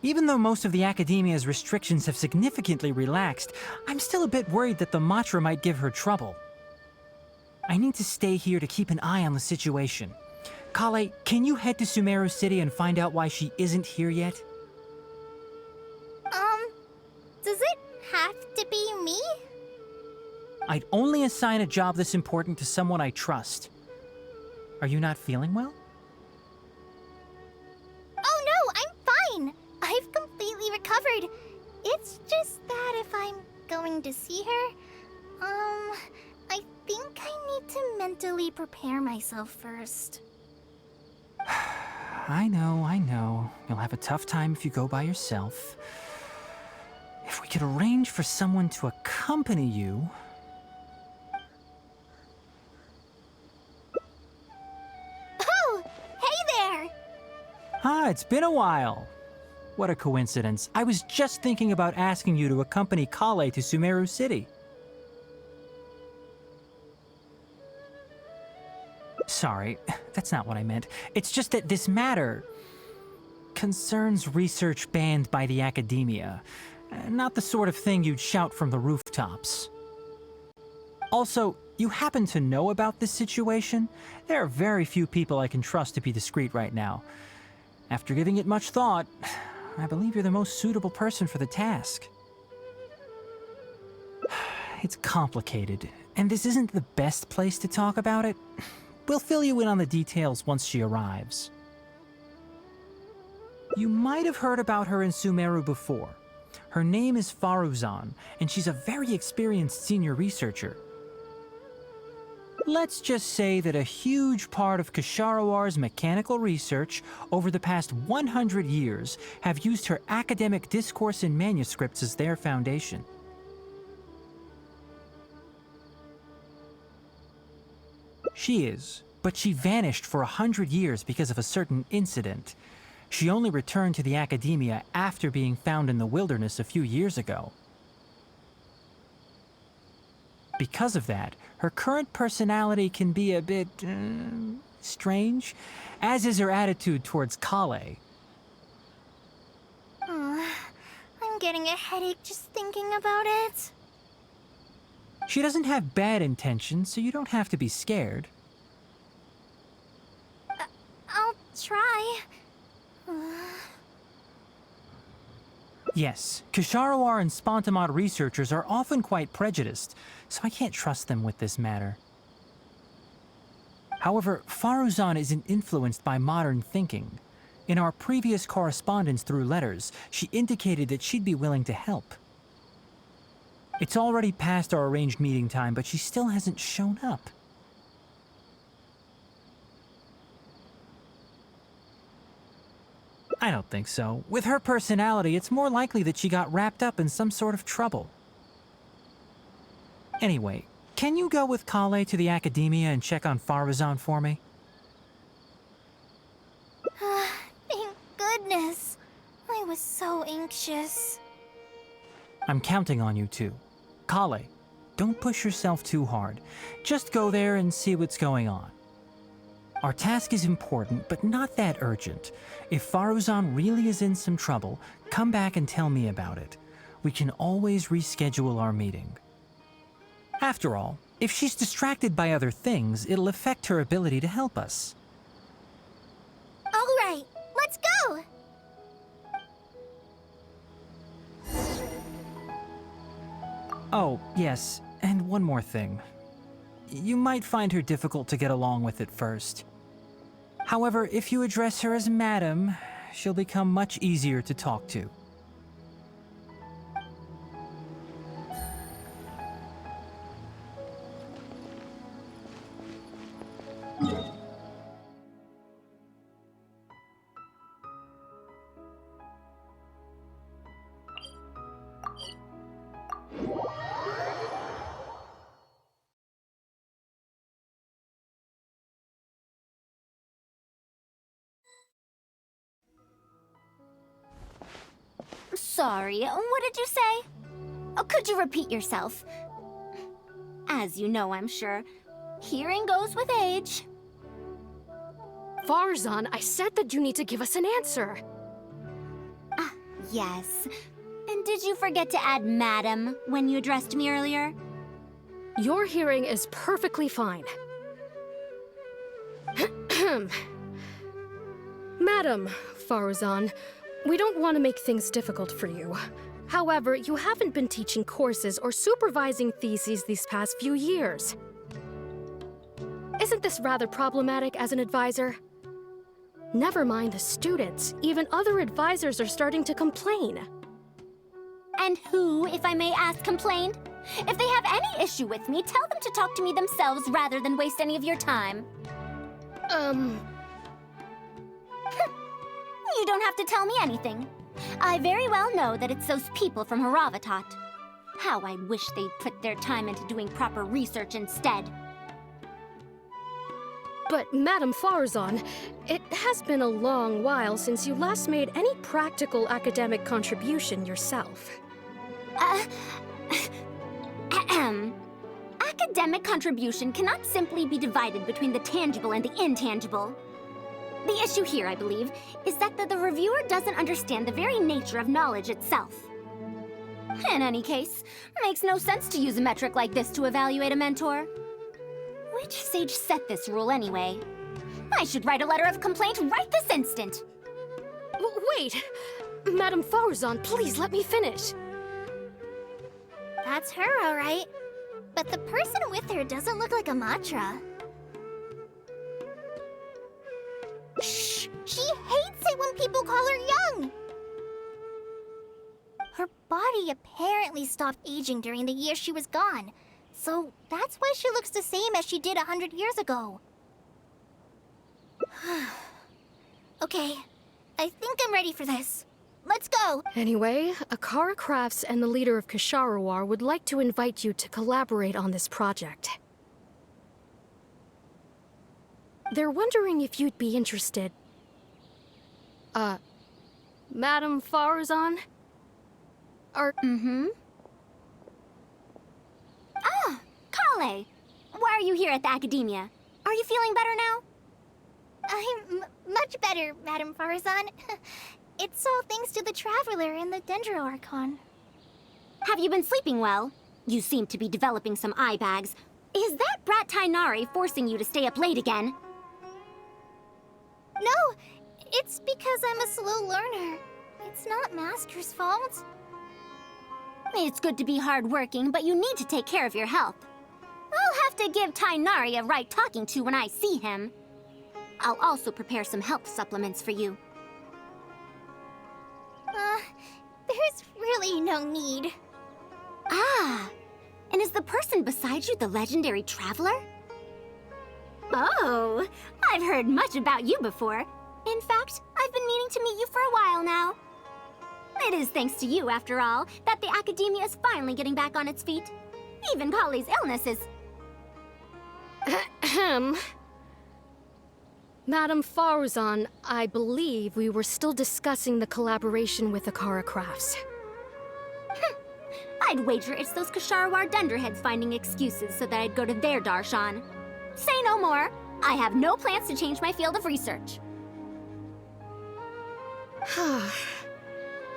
Even though most of the academia's restrictions have significantly relaxed, I'm still a bit worried that the Matra might give her trouble. I need to stay here to keep an eye on the situation. Kale, can you head to Sumeru City and find out why she isn't here yet? Does it have to be me? I'd only assign a job this important to someone I trust. Are you not feeling well? Oh no, I'm fine! I've completely recovered. It's just that if I'm going to see her, I think I need to mentally prepare myself first. I know. You'll have a tough time if you go by yourself. If we could arrange for someone to accompany you... Oh! Hey there! Ah, it's been a while. What a coincidence. I was just thinking about asking you to accompany Kale to Sumeru City. Sorry, that's not what I meant. It's just that this matter concerns research banned by the academia. Not the sort of thing you'd shout from the rooftops. Also, you happen to know about this situation? There are very few people I can trust to be discreet right now. After giving it much thought, I believe you're the most suitable person for the task. It's complicated, and this isn't the best place to talk about it. We'll fill you in on the details once she arrives. You might have heard about her in Sumeru before. Her name is Faruzan, and she's a very experienced senior researcher. Let's just say that a huge part of Ksharowar's mechanical research over the past 100 years have used her academic discourse and manuscripts as their foundation. She is, but she vanished for 100 years because of a certain incident. She only returned to the academia after being found in the wilderness a few years ago. Because of that, her current personality can be a bit strange, as is her attitude towards Kale. I'm getting a headache just thinking about it. She doesn't have bad intentions, so you don't have to be scared. I'll try. Yes, Ksharawar and Spontamod researchers are often quite prejudiced, so I can't trust them with this matter. However, Faruzan isn't influenced by modern thinking. In our previous correspondence through letters, she indicated that she'd be willing to help. It's already past our arranged meeting time, but she still hasn't shown up. I don't think so. With her personality, it's more likely that she got wrapped up in some sort of trouble. Anyway, can you go with Kale to the academia and check on Faruzan for me? Thank goodness. I was so anxious. I'm counting on you too. Kale, don't push yourself too hard. Just go there and see what's going on. Our task is important, but not that urgent. If Faruzan really is in some trouble, come back and tell me about it. We can always reschedule our meeting. After all, if she's distracted by other things, it'll affect her ability to help us. All right, let's go! Oh, yes, and one more thing. You might find her difficult to get along with at first. However, if you address her as Madam, she'll become much easier to talk to. Sorry, what did you say? Oh, could you repeat yourself? As you know, I'm sure, hearing goes with age. Farzan, I said that you need to give us an answer. yes. And did you forget to add madam when you addressed me earlier? Your hearing is perfectly fine. Madam Faruzan, we don't want to make things difficult for you. However, you haven't been teaching courses or supervising theses these past few years. Isn't this rather problematic as an advisor? Never mind the students, even other advisors are starting to complain. And who, if I may ask, complained? If they have any issue with me, tell them to talk to me themselves rather than waste any of your time. You don't have to tell me anything. I very well know that it's those people from Haravatat. How I wish they'd put their time into doing proper research instead. But Madam Faruzan, it has been a long while since you last made any practical academic contribution yourself. Academic contribution cannot simply be divided between the tangible and the intangible. The issue here, I believe, is that the reviewer doesn't understand the very nature of knowledge itself. In any case, makes no sense to use a metric like this to evaluate a mentor. Which sage set this rule anyway? I should write a letter of complaint right this instant. Wait! Madam Faruzan, please let me finish. That's her, all right. But the person with her doesn't look like a Matra. Shh! She hates it when people call her young! Her body apparently stopped aging during the year she was gone. So that's why she looks the same as she did 100 years ago. Okay, I think I'm ready for this. Let's go! Anyway, Akara Crafts and the leader of Kasharawar would like to invite you to collaborate on this project. They're wondering if you'd be interested. Madam Faruzan? Ah, Kale! Why are you here at the Academia? Are you feeling better now? I'm much better, Madam Farzan. It's all thanks to the Traveler and the Dendro Archon. Have you been sleeping well? You seem to be developing some eye bags. Is that brat Tainari forcing you to stay up late again? No, it's because I'm a slow learner. It's not Master's fault. It's good to be hardworking, but you need to take care of your health. I'll have to give Tainari a right talking to when I see him. I'll also prepare some health supplements for you. There's really no need. Ah, and is the person beside you the legendary Traveler? Oh, I've heard much about you before. In fact, I've been meaning to meet you for a while now. It is thanks to you, after all, that the Academia is finally getting back on its feet. Even Kali's illness is... Ahem. Madam Faruzan, I believe we were still discussing the collaboration with Akara Crafts. I'd wager it's those Kasharawar dunderheads finding excuses so that I'd go to their darshan. Say no more. I have no plans to change my field of research.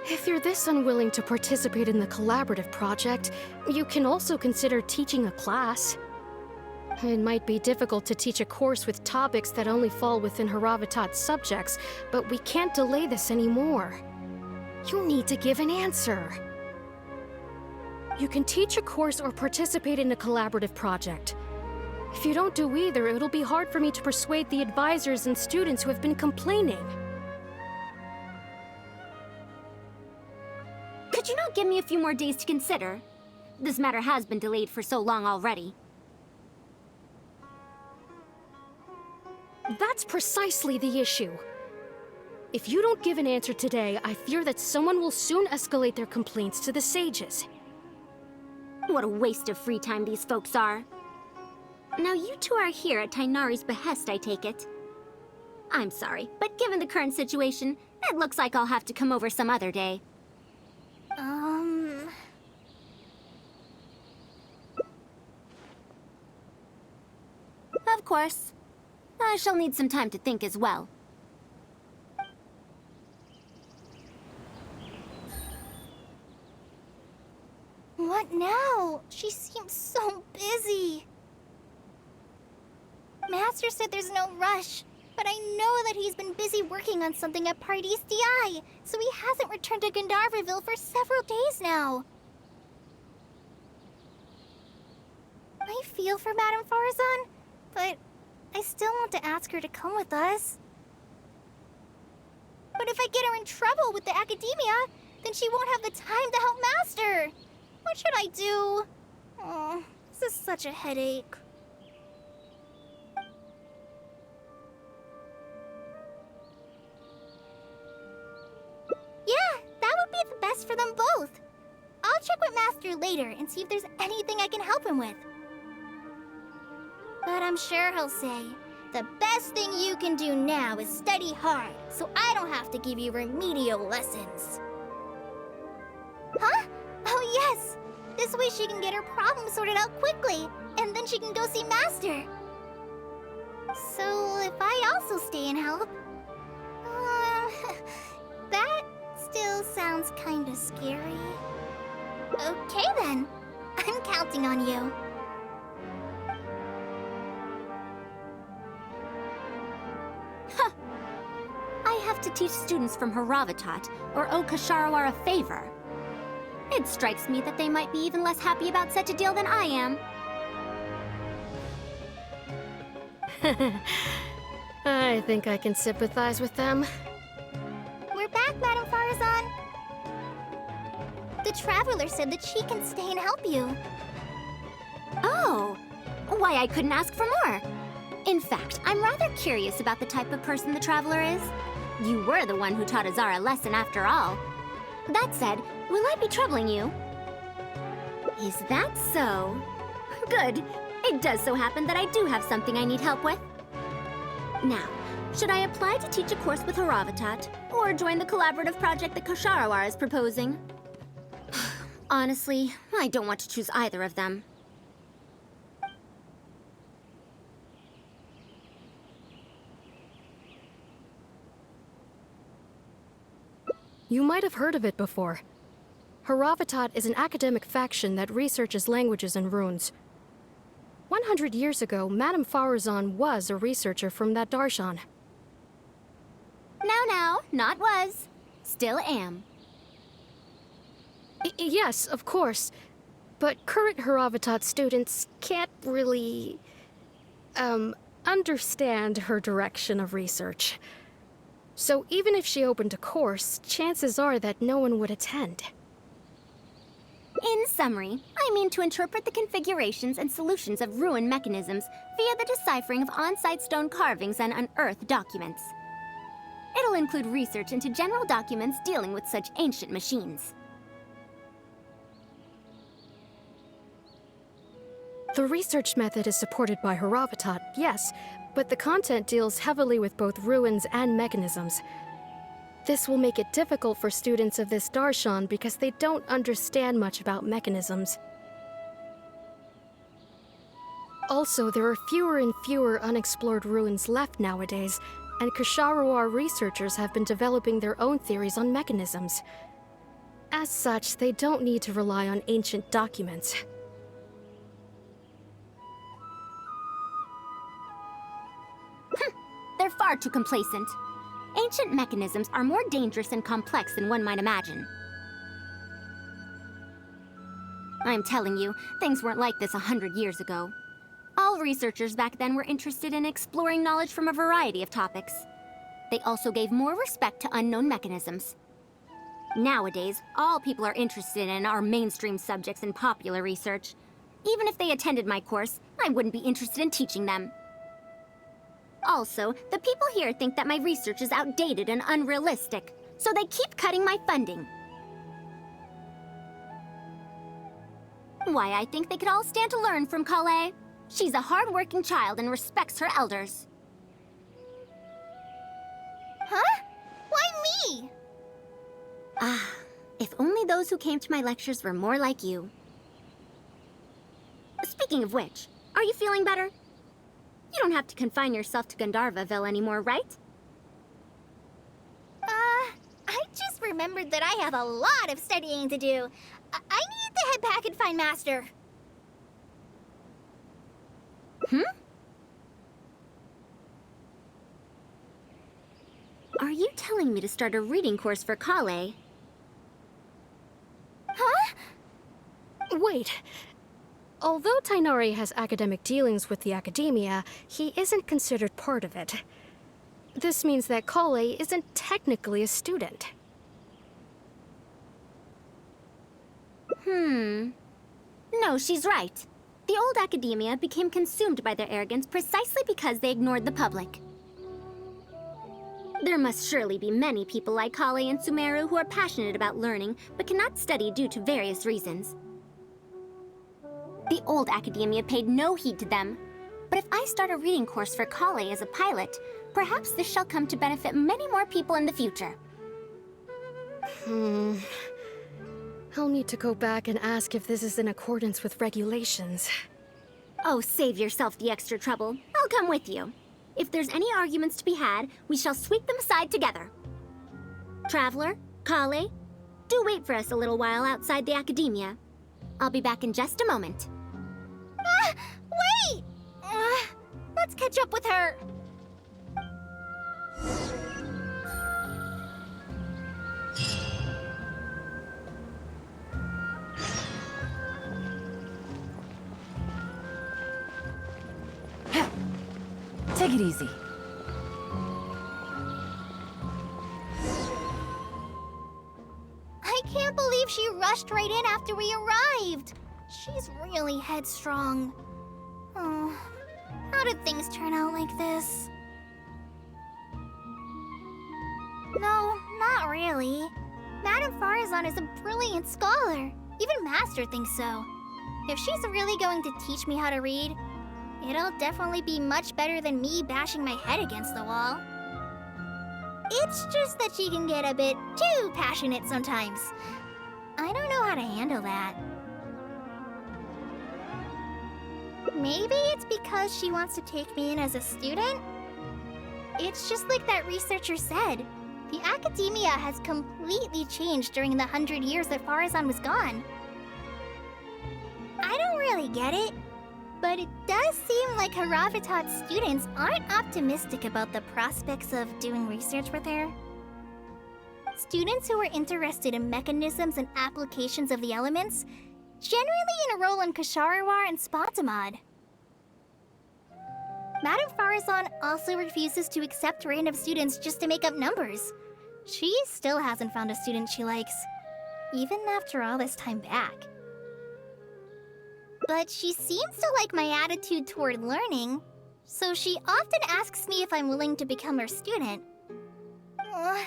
If you're this unwilling to participate in the collaborative project, you can also consider teaching a class. It might be difficult to teach a course with topics that only fall within Haravatat's subjects, but we can't delay this anymore. You need to give an answer. You can teach a course or participate in a collaborative project. If you don't do either, it'll be hard for me to persuade the advisors and students who have been complaining. Could you not give me a few more days to consider? This matter has been delayed for so long already. That's precisely the issue. If you don't give an answer today, I fear that someone will soon escalate their complaints to the sages. What a waste of free time these folks are. Now you two are here at Tainari's behest, I take it. I'm sorry, but given the current situation, it looks like I'll have to come over some other day. Of course. I shall need some time to think as well. She seems so busy. Master said there's no rush, but I know that he's been busy working on something at Paradise DI, so he hasn't returned to Gandharvaville for several days now. I feel for Madame Faruzan, but I still want to ask her to come with us. But if I get her in trouble with the academia, then she won't have the time to help Master. What should I do? Oh, this is such a headache. Yeah, that would be the best for them both. I'll check with Master later and see if there's anything I can help him with. But I'm sure he'll say, the best thing you can do now is study hard, so I don't have to give you remedial lessons. Huh? Oh yes! This way she can get her problem sorted out quickly, and then she can go see Master. So if I also stay and help... that still sounds kinda scary. Okay then, I'm counting on you. I have to teach students from Haravatat or owe Kasharawar a favor. It strikes me that they might be even less happy about such a deal than I am. I think I can sympathize with them. We're back, Madame Faruzan. The Traveler said that she can stay and help you. Oh, why I couldn't ask for more. In fact, I'm rather curious about the type of person the Traveler is. You were the one who taught Azara a lesson after all. That said, will I be troubling you? Is that so? Good. It does so happen that I do have something I need help with. Now, should I apply to teach a course with Haravatat, or join the collaborative project that Kasharawar is proposing? Honestly, I don't want to choose either of them. You might have heard of it before. Haravatat is an academic faction that researches languages and runes. 100 years ago, Madame Faruzan was a researcher from that darshan. Now, not was. Still am. Yes, of course. But current Haravatat students can't really... understand her direction of research. So even if she opened a course, chances are that no one would attend. In summary, I mean to interpret the configurations and solutions of ruin mechanisms via the deciphering of on-site stone carvings and unearthed documents. It'll include research into general documents dealing with such ancient machines. The research method is supported by Haravatat, yes, but the content deals heavily with both ruins and mechanisms. This will make it difficult for students of this darshan because they don't understand much about mechanisms. Also, there are fewer and fewer unexplored ruins left nowadays, and Kasharawar researchers have been developing their own theories on mechanisms. As such, they don't need to rely on ancient documents. They're far too complacent. Ancient mechanisms are more dangerous and complex than one might imagine. I'm telling you, things weren't like this 100 years ago. All researchers back then were interested in exploring knowledge from a variety of topics. They also gave more respect to unknown mechanisms. Nowadays, all people are interested in are mainstream subjects in popular research. Even if they attended my course, I wouldn't be interested in teaching them. Also, the people here think that my research is outdated and unrealistic, so they keep cutting my funding. Why, I think they could all stand to learn from Kale. She's a hard-working child and respects her elders. Huh? Why me? Ah, if only those who came to my lectures were more like you. Speaking of which, are you feeling better? You don't have to confine yourself to Gandharvaville anymore, right? I just remembered that I have a lot of studying to do. I need to head back and find Master. Are you telling me to start a reading course for Kale? Huh? Wait. Although Tainari has academic dealings with the academia, he isn't considered part of it. This means that Kale isn't technically a student. No, she's right. The old academia became consumed by their arrogance precisely because they ignored the public. There must surely be many people like Kale and Sumeru who are passionate about learning, but cannot study due to various reasons. The old academia paid no heed to them. But if I start a reading course for Kale as a pilot, perhaps this shall come to benefit many more people in the future. I'll need to go back and ask if this is in accordance with regulations. Oh, save yourself the extra trouble. I'll come with you. If there's any arguments to be had, we shall sweep them aside together. Traveler, Kale, do wait for us a little while outside the academia. I'll be back in just a moment. Wait! Let's catch up with her. Take it easy. I can't believe she rushed right in after we arrived. She's really headstrong. Oh, how did things turn out like this? No, not really. Madame Faruzan is a brilliant scholar. Even Master thinks so. If she's really going to teach me how to read, it'll definitely be much better than me bashing my head against the wall. It's just that she can get a bit too passionate sometimes. I don't know how to handle that. Maybe it's because she wants to take me in as a student? It's just like that researcher said. The academia has completely changed during the 100 years that Faruzan was gone. I don't really get it, but it does seem like Haravatat's students aren't optimistic about the prospects of doing research with her. Students who are interested in mechanisms and applications of the elements generally enroll in Kasharawar and Spontamod. Madame Faruzan also refuses to accept random students just to make up numbers. She still hasn't found a student she likes, even after all this time back. But she seems to like my attitude toward learning, so she often asks me if I'm willing to become her student.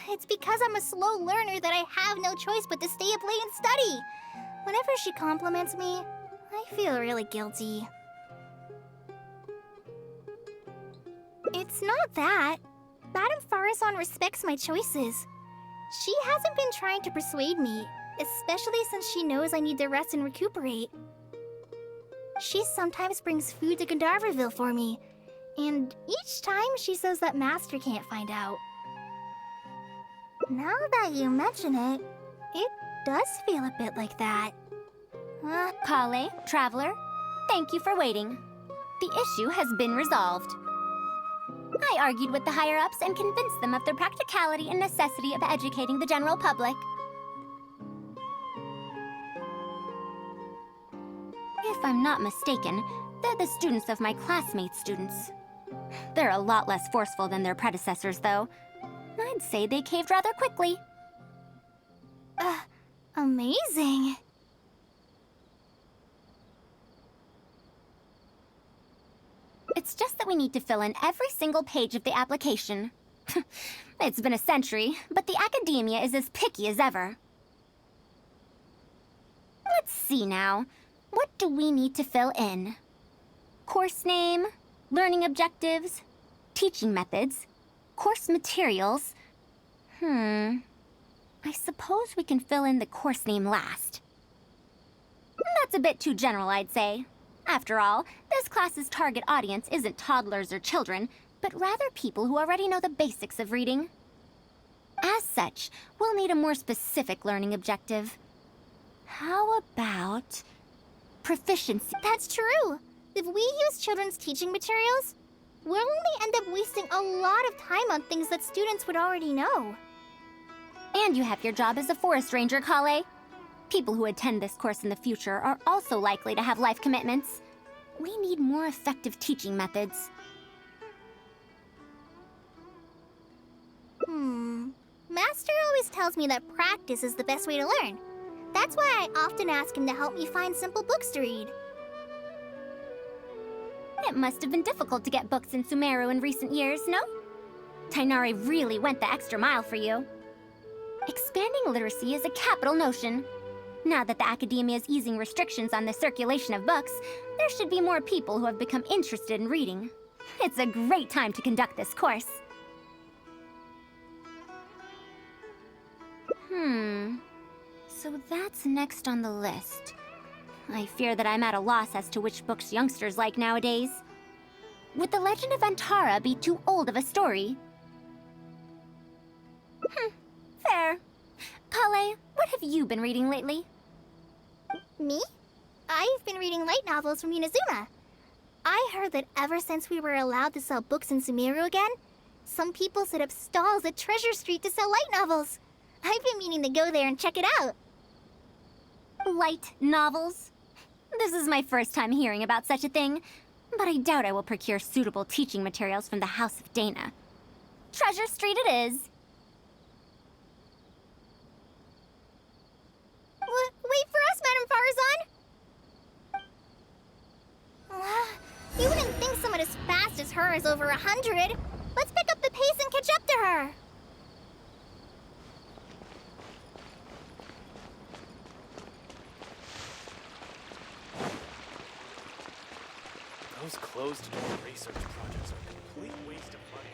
It's because I'm a slow learner that I have no choice but to stay up late and study. Whenever she compliments me, I feel really guilty. It's not that. Madame Faruzan respects my choices. She hasn't been trying to persuade me, especially since she knows I need to rest and recuperate. She sometimes brings food to Gandharvaville for me, and each time she says that Master can't find out. Now that you mention it, it does feel a bit like that. Kale, Traveler, thank you for waiting. The issue has been resolved. I argued with the higher-ups and convinced them of the practicality and necessity of educating the general public. If I'm not mistaken, they're the students of my classmates' students. They're a lot less forceful than their predecessors, though. I'd say they caved rather quickly. Amazing. It's just that we need to fill in every single page of the application. It's been a century, but the academia is as picky as ever. Let's see now. What do we need to fill in? Course name, learning objectives, teaching methods, course materials. I suppose we can fill in the course name last. That's a bit too general, I'd say. After all, this class's target audience isn't toddlers or children, but rather people who already know the basics of reading. As such, we'll need a more specific learning objective. How about proficiency? That's true. If we use children's teaching materials, we'll only end up wasting a lot of time on things that students would already know. And you have your job as a forest ranger, Kale. People who attend this course in the future are also likely to have life commitments. We need more effective teaching methods. Master always tells me that practice is the best way to learn. That's why I often ask him to help me find simple books to read. It must have been difficult to get books in Sumeru in recent years, no? Tainari really went the extra mile for you. Expanding literacy is a capital notion. Now that the academia is easing restrictions on the circulation of books, there should be more people who have become interested in reading. It's a great time to conduct this course. So that's next on the list. I fear that I'm at a loss as to which books youngsters like nowadays. Would The Legend of Antara be too old of a story? Fair. Kale, what have you been reading lately? Me? I've been reading light novels from Inazuma. I heard that ever since we were allowed to sell books in Sumeru again, some people set up stalls at Treasure Street to sell light novels. I've been meaning to go there and check it out. Light novels? This is my first time hearing about such a thing, but I doubt I will procure suitable teaching materials from the House of Dana. Treasure Street it is. Wait for us, Madame Farazan! You wouldn't think someone as fast as her is over 100. Let's pick up the pace and catch up to her. Those closed-door research projects are a complete waste of money.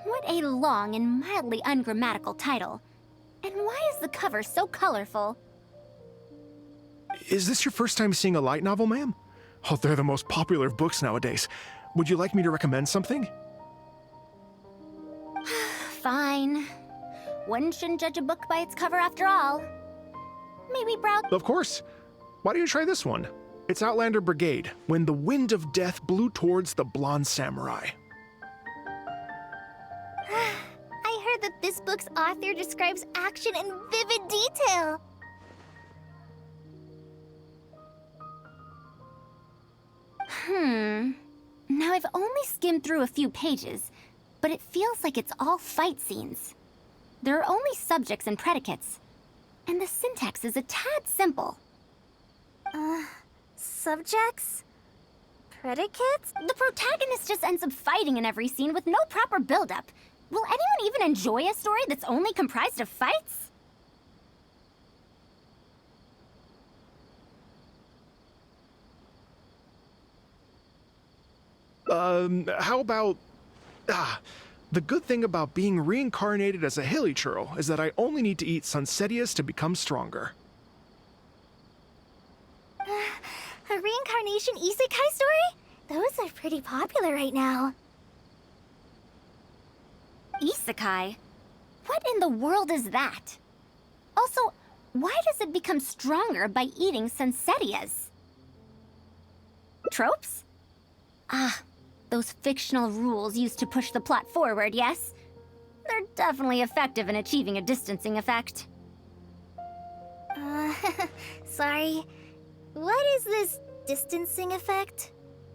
What a long and mildly ungrammatical title. And why is the cover so colorful? Is this your first time seeing a light novel, ma'am? Oh, they're the most popular of books nowadays. Would you like me to recommend something? Fine. One shouldn't judge a book by its cover after all. Maybe browse. Of course. Why don't you try this one? It's Outlander Brigade, When the Wind of Death Blew Towards the Blonde Samurai. I heard that this book's author describes action in vivid detail. Now I've only skimmed through a few pages, but it feels like it's all fight scenes. There are only subjects and predicates, and the syntax is a tad simple. Subjects? Predicates? The protagonist just ends up fighting in every scene with no proper build-up. Will anyone even enjoy a story that's only comprised of fights? How about... the good thing about being reincarnated as a hilly churl is that I only need to eat Sunsetias to become stronger. A reincarnation isekai story? Those are pretty popular right now. Isekai? What in the world is that? Also, why does it become stronger by eating Sunsetias? Tropes? Those fictional rules used to push the plot forward, yes? They're definitely effective in achieving a distancing effect. Sorry. What is this distancing effect?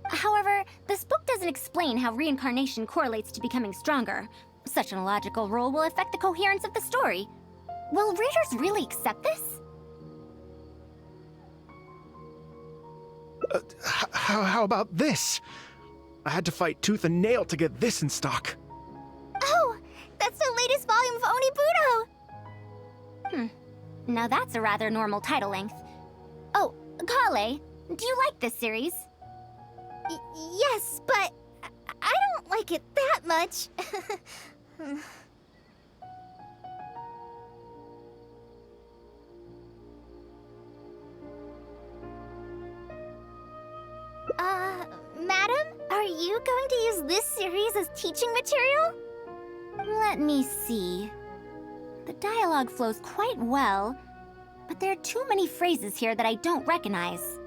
However, this book doesn't explain how reincarnation correlates to becoming stronger. Such an illogical rule will affect the coherence of the story. Will readers really accept this? How about this? I had to fight tooth and nail to get this in stock. Oh, that's the latest volume of Onibudo! Now that's a rather normal title length. Oh, Kale, do you like this series? Yes, but I don't like it that much. Madam, are you going to use this series as teaching material? Let me see. The dialogue flows quite well, but there are too many phrases here that I don't recognize.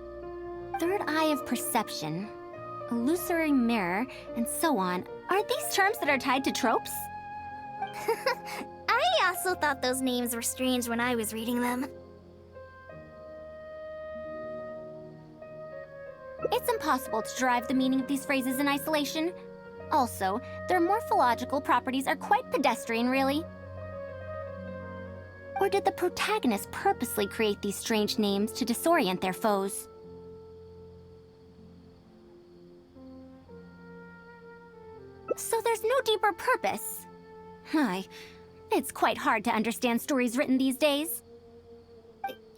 Third eye of perception, illusory mirror, and so on. Are these terms that are tied to tropes? I also thought those names were strange when I was reading them. It's impossible to derive the meaning of these phrases in isolation. Also, their morphological properties are quite pedestrian, really. Or did the protagonists purposely create these strange names to disorient their foes? So there's no deeper purpose. It's quite hard to understand stories written these days.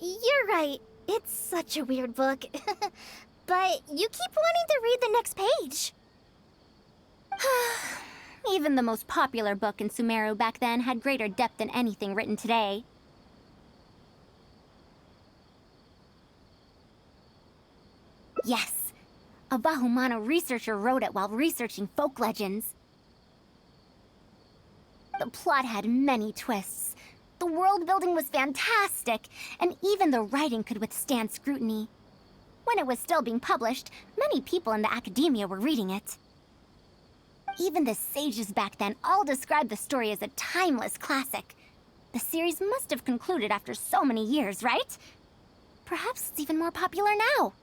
You're right. It's such a weird book. But you keep wanting to read the next page. Even the most popular book in Sumeru back then had greater depth than anything written today. Yes, a Bahumano researcher wrote it while researching folk legends. The plot had many twists. The world building was fantastic, and even the writing could withstand scrutiny. When it was still being published, many people in the academia were reading it. Even the sages back then all described the story as a timeless classic. The series must have concluded after so many years, right? Perhaps it's even more popular now.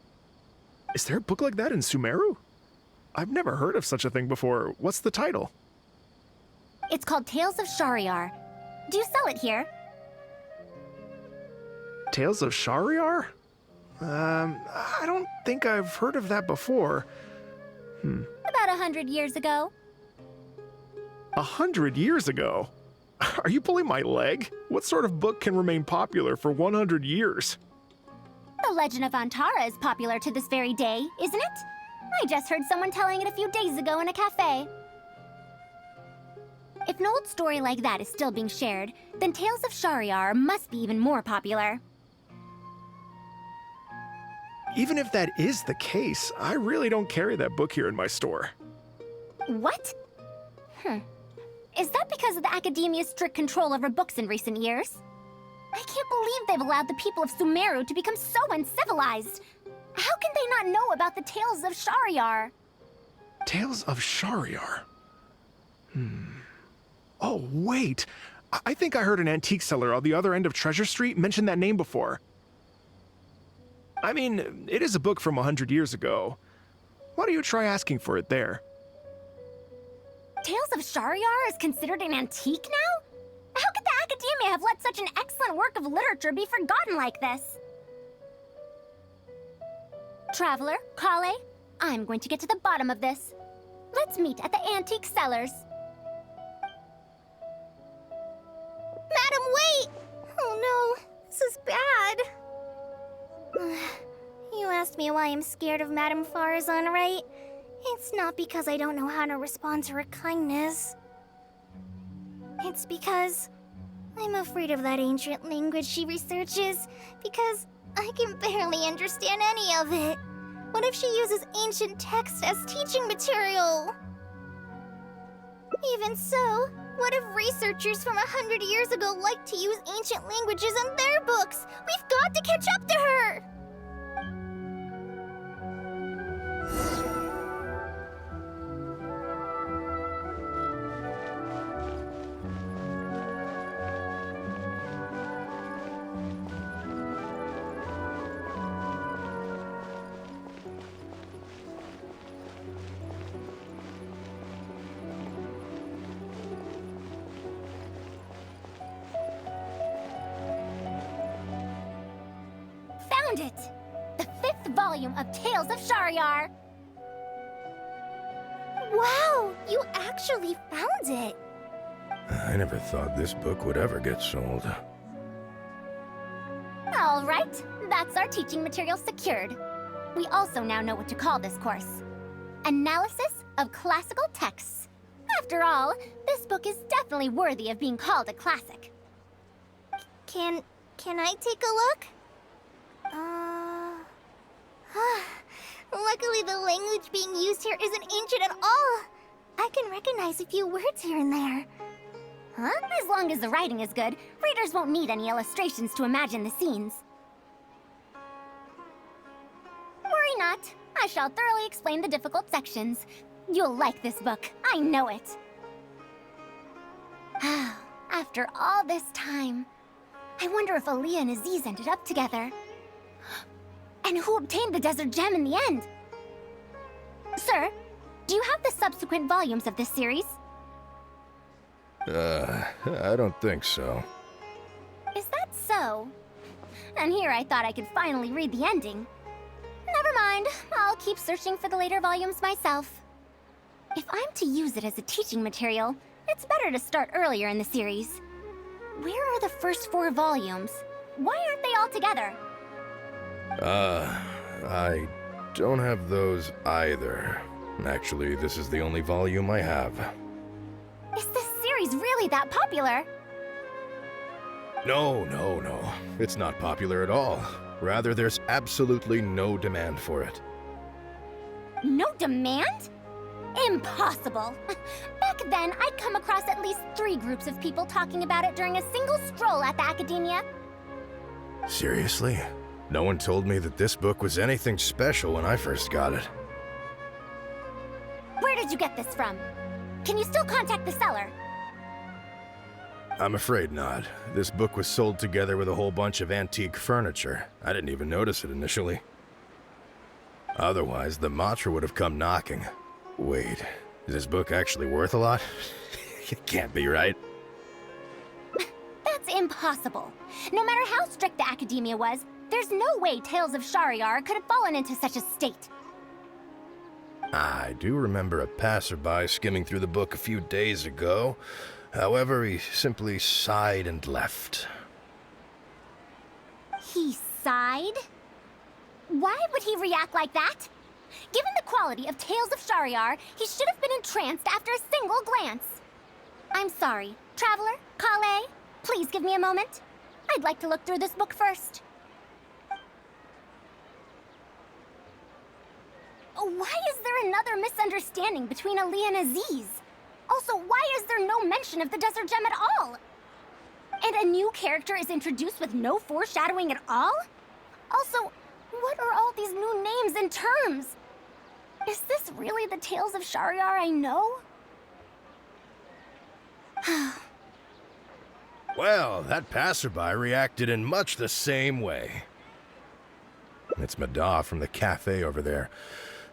Is there a book like that in Sumeru? I've never heard of such a thing before. What's the title? It's called Tales of Shariar. Do you sell it here? Tales of Shariar? I don't think I've heard of that before. About 100 years ago. 100 years ago? Are you pulling my leg? What sort of book can remain popular for 100 years? The Legend of Antara is popular to this very day, isn't it? I just heard someone telling it a few days ago in a cafe. If an old story like that is still being shared, then Tales of Shariar must be even more popular. Even if that is the case, I really don't carry that book here in my store. What? Is that because of the academia's strict control over books in recent years? I can't believe they've allowed the people of Sumeru to become so uncivilized. How can they not know about the Tales of Shariar? Tales of Shariar? Oh, wait. I think I heard an antique seller on the other end of Treasure Street mention that name before. I mean, it is a book from 100 years ago. Why don't you try asking for it there? Tales of Shariar is considered an antique now? How could the academia have let such an excellent work of literature be forgotten like this? Traveler, Kale, I'm going to get to the bottom of this. Let's meet at the antique sellers. Madam, wait! Oh no, this is bad. You asked me why I'm scared of Madame Faruzan, right? It's not because I don't know how to respond to her kindness. It's because I'm afraid of that ancient language she researches, because I can barely understand any of it. What if she uses ancient texts as teaching material? Even so, what if researchers from 100 years ago like to use ancient languages in their books? We've got to catch up to her! Found it! The 5th volume of Tales of Shariar! Wow, you actually found it! I never thought this book would ever get sold. All right, that's our teaching material secured. We also now know what to call this course. Analysis of Classical Texts. After all, this book is definitely worthy of being called a classic. Can I take a look? Luckily the language being used here isn't ancient at all. I can recognize a few words here and there. Huh? As long as the writing is good, readers won't need any illustrations to imagine the scenes. Worry not. I shall thoroughly explain the difficult sections. You'll like this book. I know it. After all this time, I wonder if Aaliyah and Aziz ended up together. And who obtained the desert gem in the end? Sir, do you have the subsequent volumes of this series? I don't think so. Is that so? And here I thought I could finally read the ending. Never mind, I'll keep searching for the later volumes myself. If I'm to use it as a teaching material, it's better to start earlier in the series. Where are the first 4 volumes? Why aren't they all together? I don't have those either. Actually, this is the only volume I have. Is this series really that popular? No. It's not popular at all. Rather, there's absolutely no demand for it. No demand? Impossible! Back then, I'd come across at least 3 groups of people talking about it during a single stroll at the academia. Seriously? No one told me that this book was anything special when I first got it. Where did you get this from? Can you still contact the seller? I'm afraid not. This book was sold together with a whole bunch of antique furniture. I didn't even notice it initially. Otherwise, the Matra would have come knocking. Wait, is this book actually worth a lot? It can't be, right? That's impossible. No matter how strict the academia was, there's no way Tales of Shahryar could have fallen into such a state. I do remember a passerby skimming through the book a few days ago. However, he simply sighed and left. He sighed? Why would he react like that? Given the quality of Tales of Shahryar, he should have been entranced after a single glance. I'm sorry. Traveler, Kale, please give me a moment. I'd like to look through this book first. Why is there another misunderstanding between Ali and Aziz? Also, why is there no mention of the desert gem at all? And a new character is introduced with no foreshadowing at all? Also, what are all these new names and terms? Is this really the Tales of Shahryar I know? Well, that passerby reacted in much the same way. It's Mada from the cafe over there.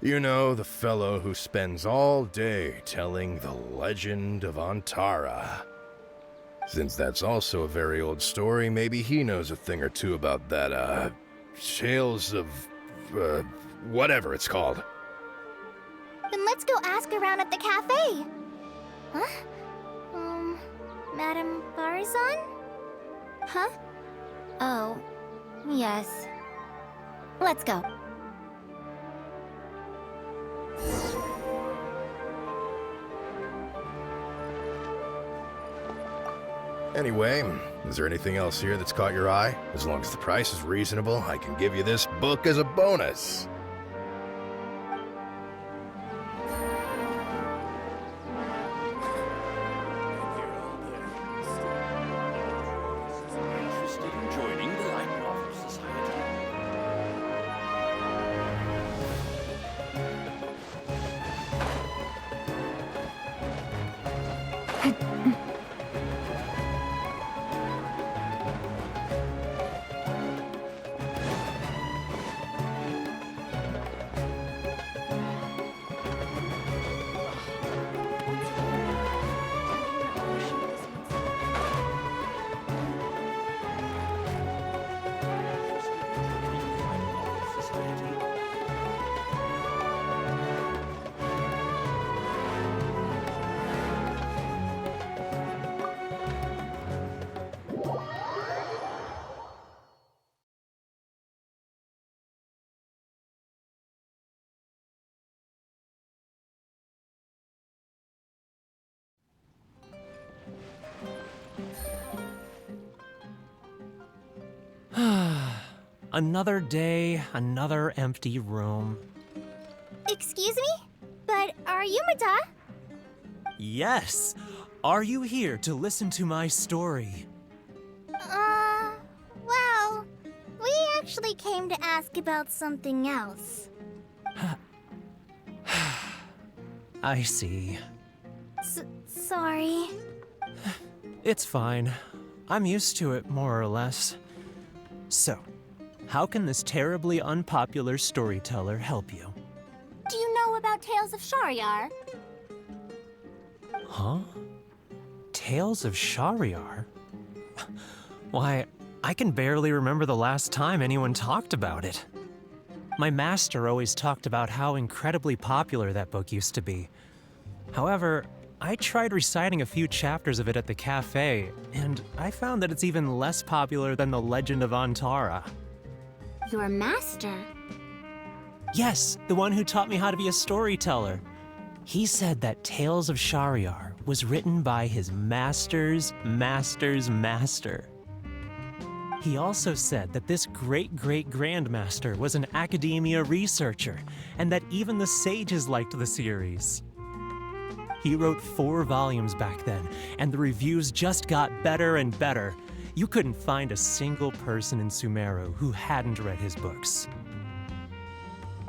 You know, the fellow who spends all day telling the legend of Antara. Since that's also a very old story, maybe he knows a thing or two about that, Tales of, whatever it's called. Then let's go ask around at the cafe. Huh? Madame Faruzan? Huh? Oh, yes. Let's go. Anyway, is there anything else here that's caught your eye? As long as the price is reasonable, I can give you this book as a bonus. Interested in joining the Light Novel Society? Another day, another empty room. Excuse me? But are you Mada? Yes! Are you here to listen to my story? Well, we actually came to ask about something else. I see. Sorry. It's fine. I'm used to it, more or less. So, how can this terribly unpopular storyteller help you? Do you know about Tales of Shahryar? Huh? Tales of Shahryar? Why, I can barely remember the last time anyone talked about it. My master always talked about how incredibly popular that book used to be. However, I tried reciting a few chapters of it at the cafe, and I found that it's even less popular than the Legend of Antara. Your master? Yes, the one who taught me how to be a storyteller. He said that Tales of Shahryar was written by his master's master's master. He also said that this great-great-grandmaster was an academia researcher, and that even the sages liked the series. He wrote 4 volumes back then, and the reviews just got better and better. You couldn't find a single person in Sumeru who hadn't read his books.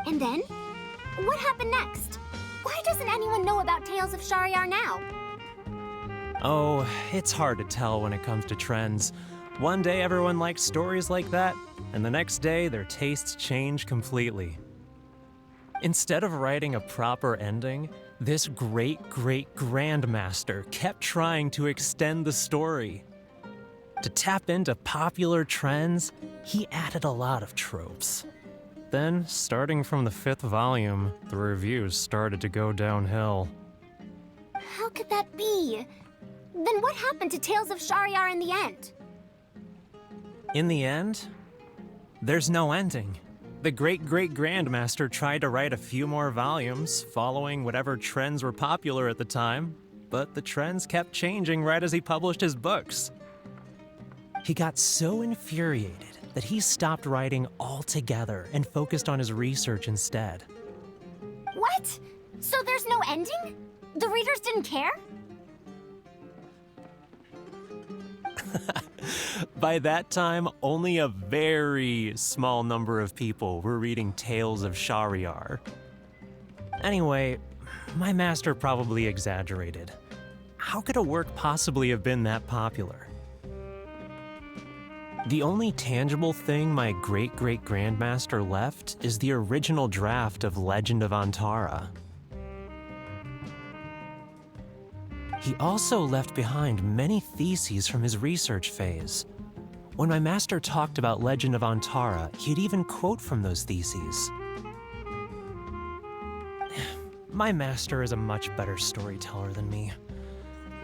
And then? What happened next? Why doesn't anyone know about Tales of Shahryar now? Oh, it's hard to tell when it comes to trends. One day everyone likes stories like that, and the next day their tastes change completely. Instead of writing a proper ending, this great-great-grandmaster kept trying to extend the story. To tap into popular trends, he added a lot of tropes. Then, starting from the 5th volume, the reviews started to go downhill. How could that be? Then what happened to Tales of Shahryar in the end? In the end, there's no ending. The great-great-grandmaster tried to write a few more volumes, following whatever trends were popular at the time, but the trends kept changing right as he published his books. He got so infuriated that he stopped writing altogether and focused on his research instead. What? So there's no ending? The readers didn't care? By that time, only a very small number of people were reading Tales of Shahryar. Anyway, my master probably exaggerated. How could a work possibly have been that popular? The only tangible thing my great-great-grandmaster left is the original draft of Legend of Antara. He also left behind many theses from his research phase. When my master talked about Legend of Antara, he'd even quote from those theses. My master is a much better storyteller than me.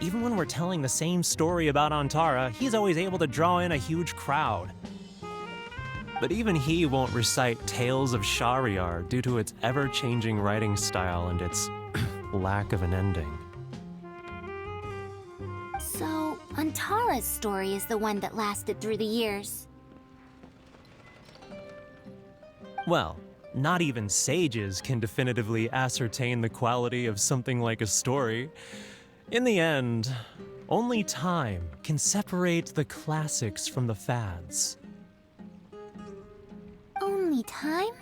Even when we're telling the same story about Antara, he's always able to draw in a huge crowd. But even he won't recite Tales of Shahryar due to its ever-changing writing style and its lack of an ending. So, Antara's story is the one that lasted through the years. Well, not even sages can definitively ascertain the quality of something like a story. In the end, only time can separate the classics from the fads. Only time?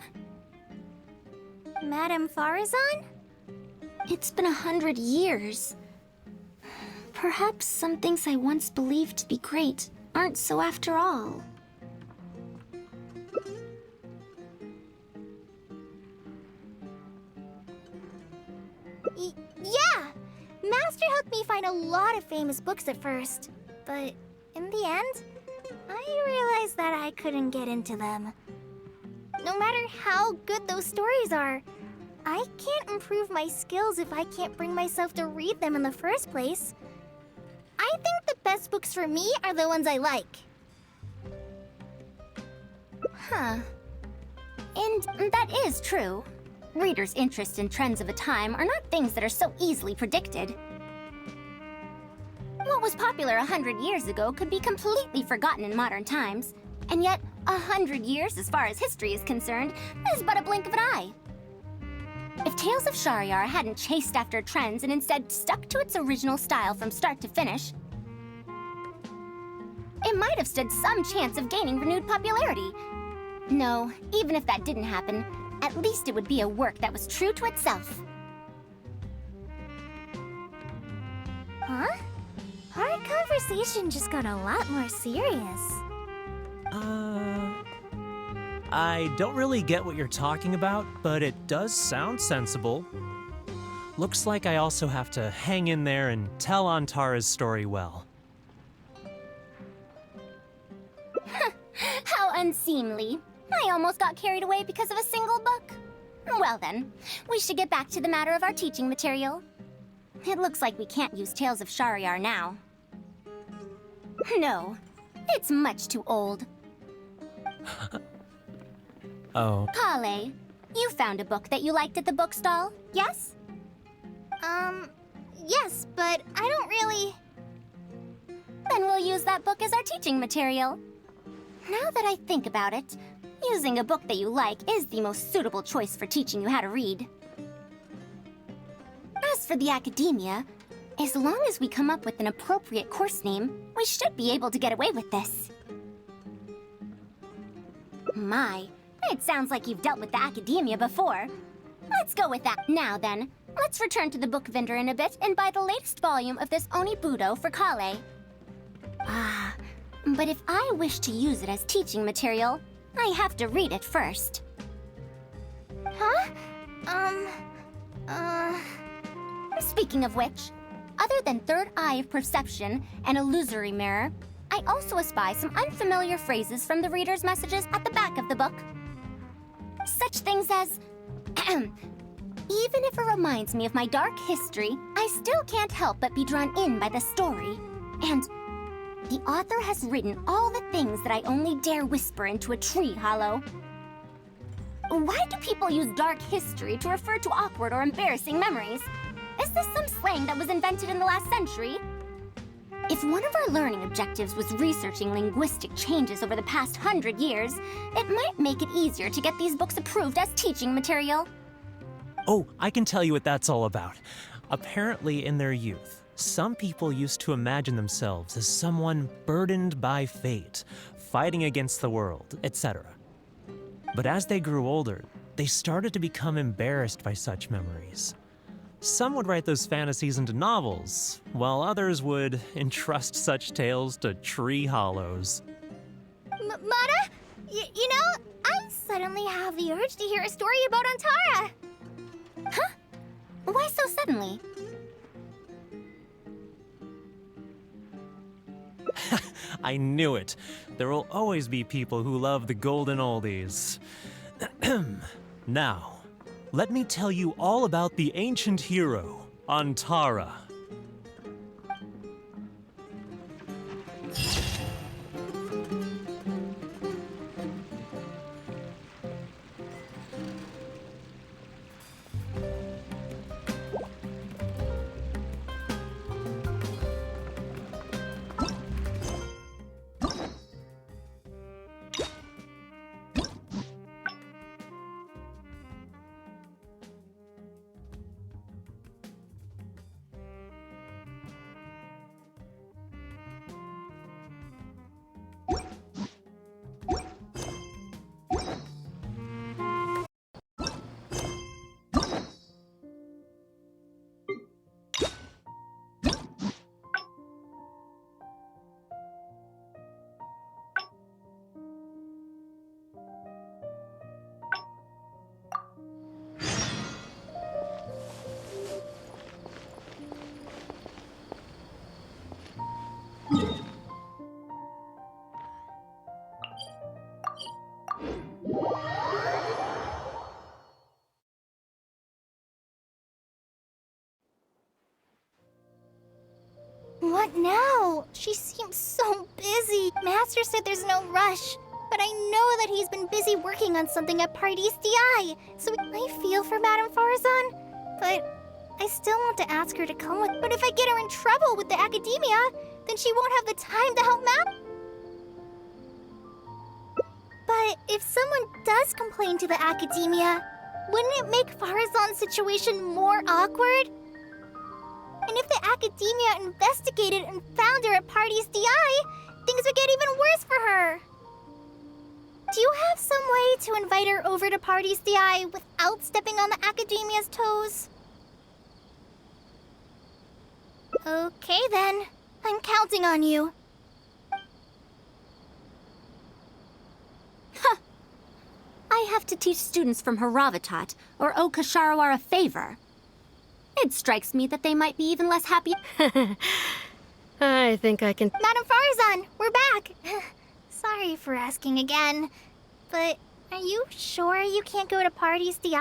Madam Faruzan? It's been 100 years. Perhaps some things I once believed to be great aren't so after all. Yeah! Master helped me find a lot of famous books at first, but in the end, I realized that I couldn't get into them. No matter how good those stories are, I can't improve my skills if I can't bring myself to read them in the first place. I think the best books for me are the ones I like. Huh. And that is true. Readers' interest in trends of a time are not things that are so easily predicted. What was popular 100 years ago could be completely forgotten in modern times, and yet 100 years, as far as history is concerned, is but a blink of an eye. If Tales of Shahryar hadn't chased after trends and instead stuck to its original style from start to finish, it might have stood some chance of gaining renewed popularity. No, even if that didn't happen, at least it would be a work that was true to itself. Huh? Our conversation just got a lot more serious. I don't really get what you're talking about, but it does sound sensible. Looks like I also have to hang in there and tell Antara's story well. How unseemly. I almost got carried away because of a single book. Well then, we should get back to the matter of our teaching material. It looks like we can't use Tales of Shahryar now. No, it's much too old. Oh. Kale, you found a book that you liked at the bookstall, yes? Yes, but I don't really... Then we'll use that book as our teaching material. Now that I think about it, using a book that you like is the most suitable choice for teaching you how to read. As for the academia, as long as we come up with an appropriate course name, we should be able to get away with this. My, it sounds like you've dealt with the academia before. Let's go with that. Now then, let's return to the book vendor in a bit and buy the latest volume of this Onibudo for Kale. Ah, but if I wish to use it as teaching material, I have to read it first. Huh? Speaking of which, other than third eye of perception and illusory mirror, I also espy some unfamiliar phrases from the reader's messages at the back of the book. Such things as, even if it reminds me of my dark history, I still can't help but be drawn in by the story. And the author has written all the things that I only dare whisper into a tree hollow. Why do people use dark history to refer to awkward or embarrassing memories? Is this some slang that was invented in the last century? If one of our learning objectives was researching linguistic changes over the past 100 years, it might make it easier to get these books approved as teaching material. Oh, I can tell you what that's all about. Apparently, in their youth, some people used to imagine themselves as someone burdened by fate, fighting against the world, etc. But as they grew older, they started to become embarrassed by such memories. Some would write those fantasies into novels, while others would entrust such tales to tree hollows. Mata? You know, I suddenly have the urge to hear a story about Antara. Huh? Why so suddenly? I knew it. There will always be people who love the golden oldies. Now, let me tell you all about the ancient hero, Antara. What now? She seems so busy. Master said there's no rush, but I know that he's been busy working on something at Party's DI, so I feel for Madame Faruzan, but I still want to ask her to come with. But if I get her in trouble with the academia, then she won't have the time to help Matt. But if someone does complain to the academia, wouldn't it make Faruzan's situation more awkward? And if the academia investigated and found her at Party's DI, things would get even worse for her. Do you have some way to invite her over to Party's DI without stepping on the academia's toes? Okay then. I'm counting on you. I have to teach students from Haravatat or owe Kasharawar a favor. It strikes me that they might be even less happy. I think I can... Madam Faruzan, we're back! Sorry for asking again, but are you sure you can't go to Party's DI?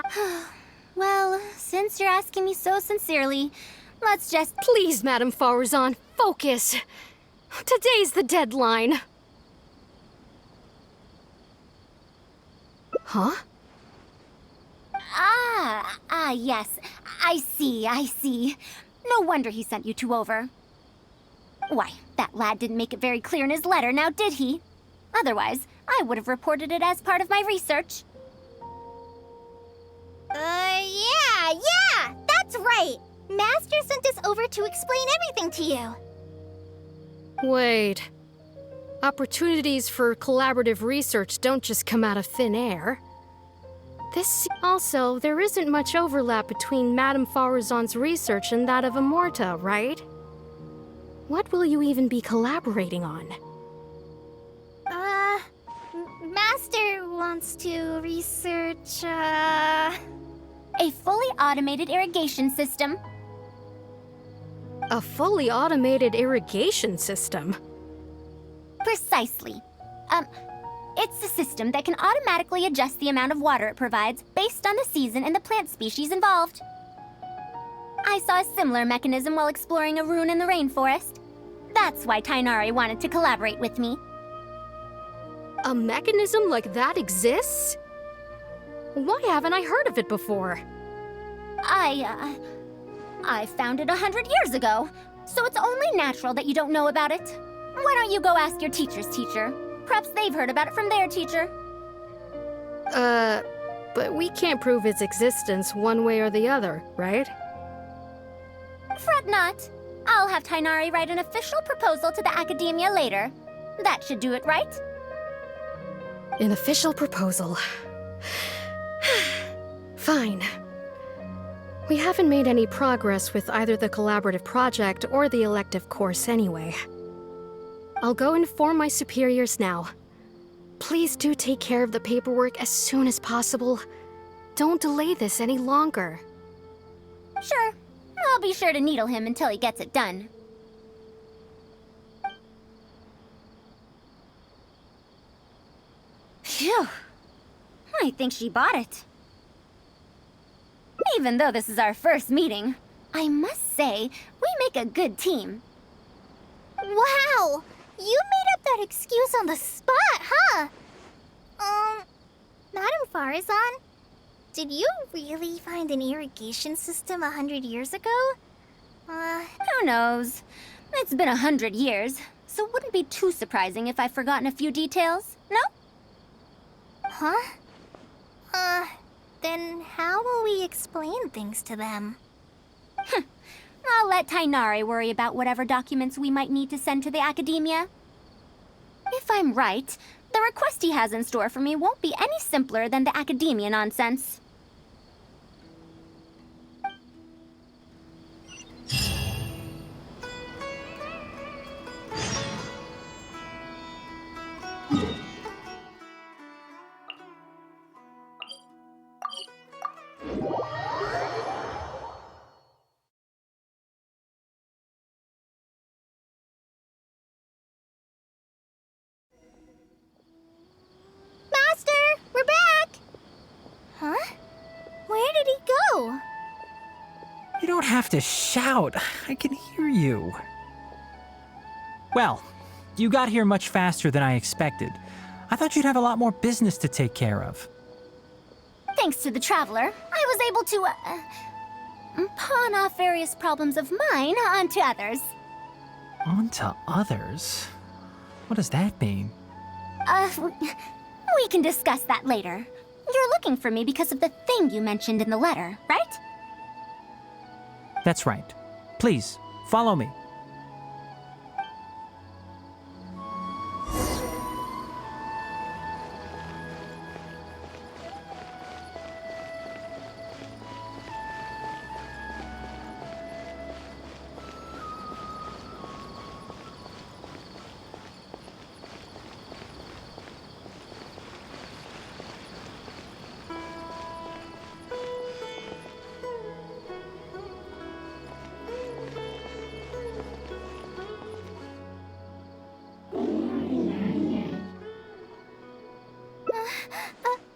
Well, since you're asking me so sincerely, let's just... Please, Madam Faruzan, focus. Today's the deadline. Huh? Yes. I see. No wonder he sent you two over. Why, that lad didn't make it very clear in his letter, now did he? Otherwise, I would have reported it as part of my research. Yeah, that's right! Master sent us over to explain everything to you. Wait. Opportunities for collaborative research don't just come out of thin air. Also, there isn't much overlap between Madame Faruzan's research and that of Amorta, right? What will you even be collaborating on? Master wants to research, A fully automated irrigation system. A fully automated irrigation system? Precisely. It's a system that can automatically adjust the amount of water it provides based on the season and the plant species involved. I saw a similar mechanism while exploring a ruin in the rainforest. That's why Tainari wanted to collaborate with me. A mechanism like that exists? Why haven't I heard of it before? I found it 100 years ago, so it's only natural that you don't know about it. Why don't you go ask your teacher's teacher? Perhaps they've heard about it from their teacher. But we can't prove its existence one way or the other, right? Fret not. I'll have Tainari write an official proposal to the academia later. That should do it, right? An official proposal. Fine. We haven't made any progress with either the collaborative project or the elective course anyway. I'll go inform my superiors now. Please do take care of the paperwork as soon as possible. Don't delay this any longer. Sure. I'll be sure to needle him until he gets it done. Phew. I think she bought it. Even though this is our first meeting, I must say, we make a good team. wow! You made up that excuse on the spot, huh? Madam Faruzan, did you really find an irrigation system 100 years ago? Who knows? It's been 100 years, so it wouldn't be too surprising if I've forgotten a few details, no? Huh? Then how will we explain things to them? I'll let Tainari worry about whatever documents we might need to send to the academia. If I'm right, the request he has in store for me won't be any simpler than the academia nonsense. You don't have to shout. I can hear you. Well, you got here much faster than I expected. I thought you'd have a lot more business to take care of. Thanks to the Traveler, I was able to, pawn off various problems of mine onto others. Onto others? What does that mean? We can discuss that later. You're looking for me because of the thing you mentioned in the letter, right? That's right. Please, follow me.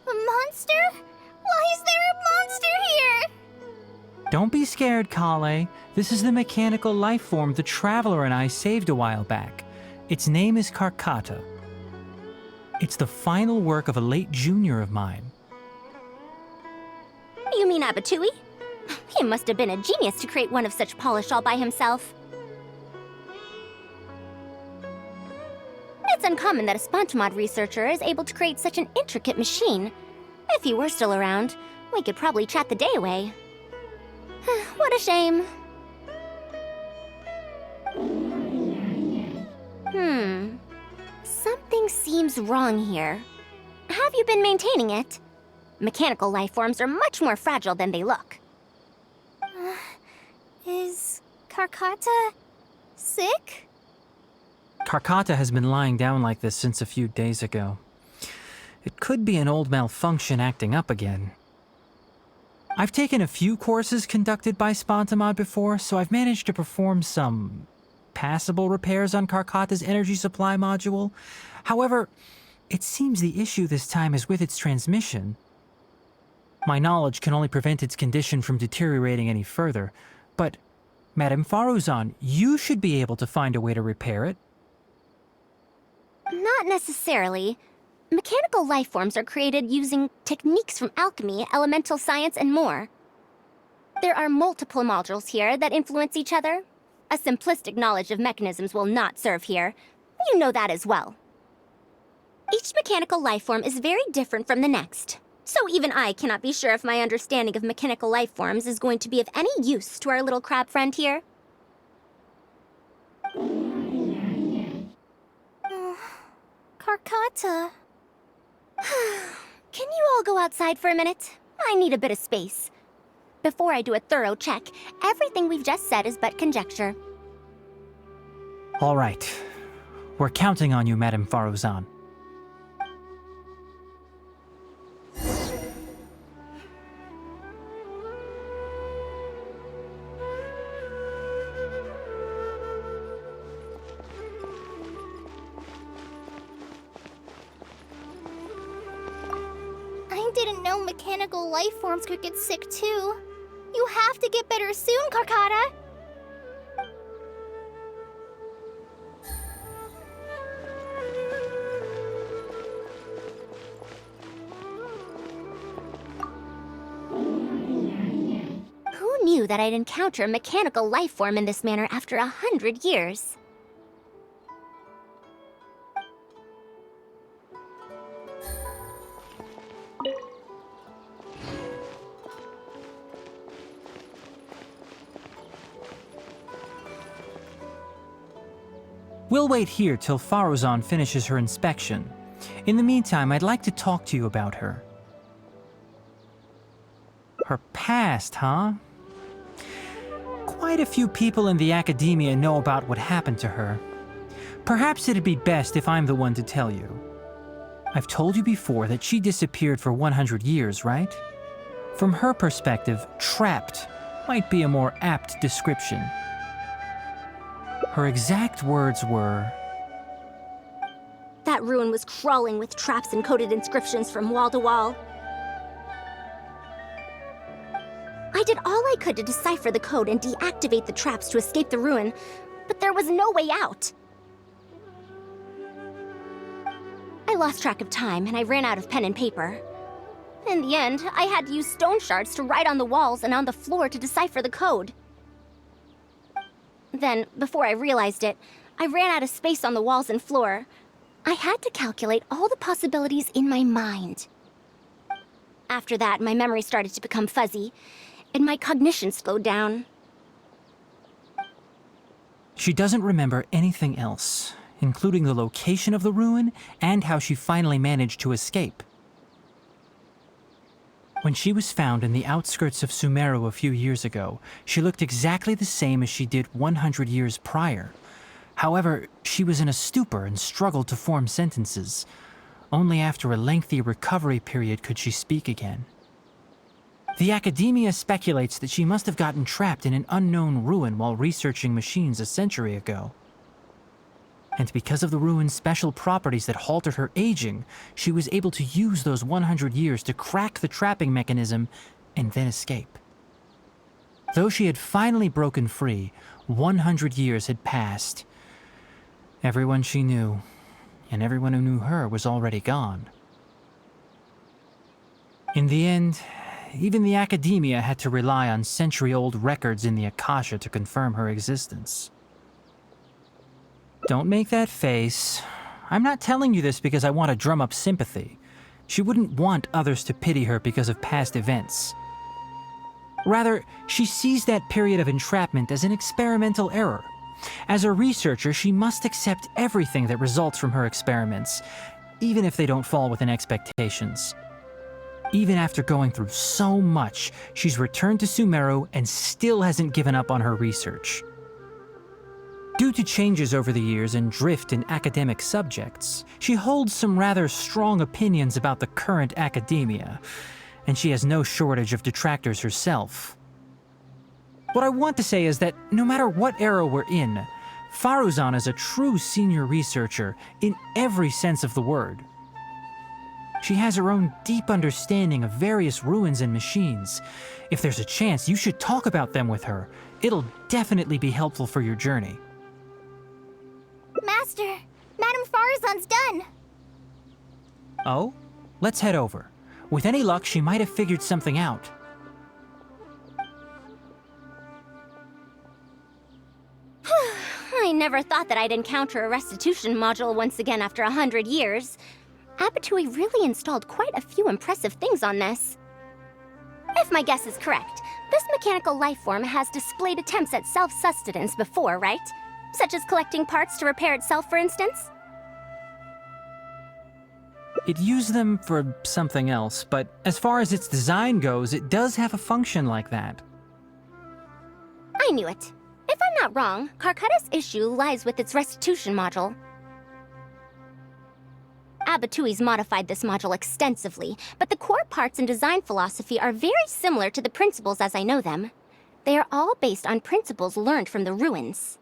A monster? Why is there a monster here? Don't be scared, Kale. This is the mechanical life form the Traveler and I saved a while back. Its name is Karkata. It's the final work of a late junior of mine. You mean Abatui? He must have been a genius to create one of such polish all by himself. It's uncommon that a Spontamod researcher is able to create such an intricate machine. If he were still around, we could probably chat the day away. What a shame. Something seems wrong here. Have you been maintaining it? Mechanical life forms are much more fragile than they look. Is Karkata sick? Karkata has been lying down like this since a few days ago. It could be an old malfunction acting up again. I've taken a few courses conducted by Spontamod before, so I've managed to perform some passable repairs on Karkata's energy supply module. However, it seems the issue this time is with its transmission. My knowledge can only prevent its condition from deteriorating any further, but Madame Faruzan, you should be able to find a way to repair it. Not necessarily. Mechanical life forms are created using techniques from alchemy, elemental science, and more. There are multiple modules here that influence each other. A simplistic knowledge of mechanisms will not serve here. You know that as well. Each mechanical life form is very different from the next. So even I cannot be sure if my understanding of mechanical life forms is going to be of any use to our little crab friend here. Karkata. Can you all go outside for a minute? I need a bit of space. Before I do a thorough check, everything we've just said is but conjecture. All right. We're counting on you, Madame Faruzan. I didn't know mechanical life forms could get sick too. You have to get better soon, Karkata! Who knew that I'd encounter a mechanical life form in this manner after 100 years? We'll wait here till Faruzan finishes her inspection. In the meantime, I'd like to talk to you about her. Her past, huh? Quite a few people in the academia know about what happened to her. Perhaps it'd be best if I'm the one to tell you. I've told you before that she disappeared for 100 years, right? From her perspective, trapped might be a more apt description. Her exact words were, That ruin was crawling with traps and coded inscriptions from wall to wall. I did all I could to decipher the code and deactivate the traps to escape the ruin, but there was no way out. I lost track of time and I ran out of pen and paper. In the end, I had to use stone shards to write on the walls and on the floor to decipher the code. Then, before I realized it, I ran out of space on the walls and floor. I had to calculate all the possibilities in my mind. After that, my memory started to become fuzzy, and my cognition slowed down. She doesn't remember anything else, including the location of the ruin and how she finally managed to escape. When she was found in the outskirts of Sumeru a few years ago, she looked exactly the same as she did 100 years prior. However, she was in a stupor and struggled to form sentences. Only after a lengthy recovery period could she speak again. The academia speculates that she must have gotten trapped in an unknown ruin while researching machines a century ago. And because of the ruin's special properties that halted her aging, she was able to use those 100 years to crack the trapping mechanism and then escape. Though she had finally broken free, 100 years had passed. Everyone she knew, and everyone who knew her, was already gone. In the end, even the academia had to rely on century-old records in the Akasha to confirm her existence. Don't make that face. I'm not telling you this because I want to drum up sympathy. She wouldn't want others to pity her because of past events. Rather, she sees that period of entrapment as an experimental error. As a researcher, she must accept everything that results from her experiments, even if they don't fall within expectations. Even after going through so much, she's returned to Sumeru and still hasn't given up on her research. Due to changes over the years and drift in academic subjects, she holds some rather strong opinions about the current academia, and she has no shortage of detractors herself. What I want to say is that no matter what era we're in, Faruzan is a true senior researcher in every sense of the word. She has her own deep understanding of various ruins and machines. If there's a chance, you should talk about them with her. It'll definitely be helpful for your journey. Master, Madame Faruzan's done. Oh? Let's head over. With any luck, she might have figured something out. I never thought that I'd encounter a restitution module once again after 100 years. Abattoir really installed quite a few impressive things on this. If my guess is correct, this mechanical life form has displayed attempts at self-sustenance before, right? Such as collecting parts to repair itself, for instance? It used them for something else, but as far as its design goes, it does have a function like that. I knew it. If I'm not wrong, Carcata's issue lies with its restitution module. Abatui's modified this module extensively, but the core parts and design philosophy are very similar to the principles as I know them. They are all based on principles learned from the ruins.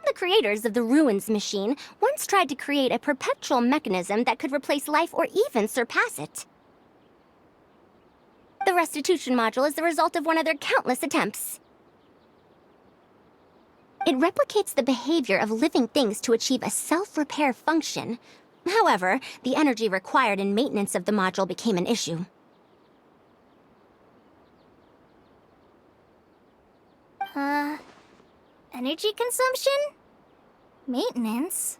The creators of the Ruins machine once tried to create a perpetual mechanism that could replace life or even surpass it. The restitution module is the result of one of their countless attempts. It replicates the behavior of living things to achieve a self-repair function. However, the energy required in maintenance of the module became an issue. Energy consumption? Maintenance?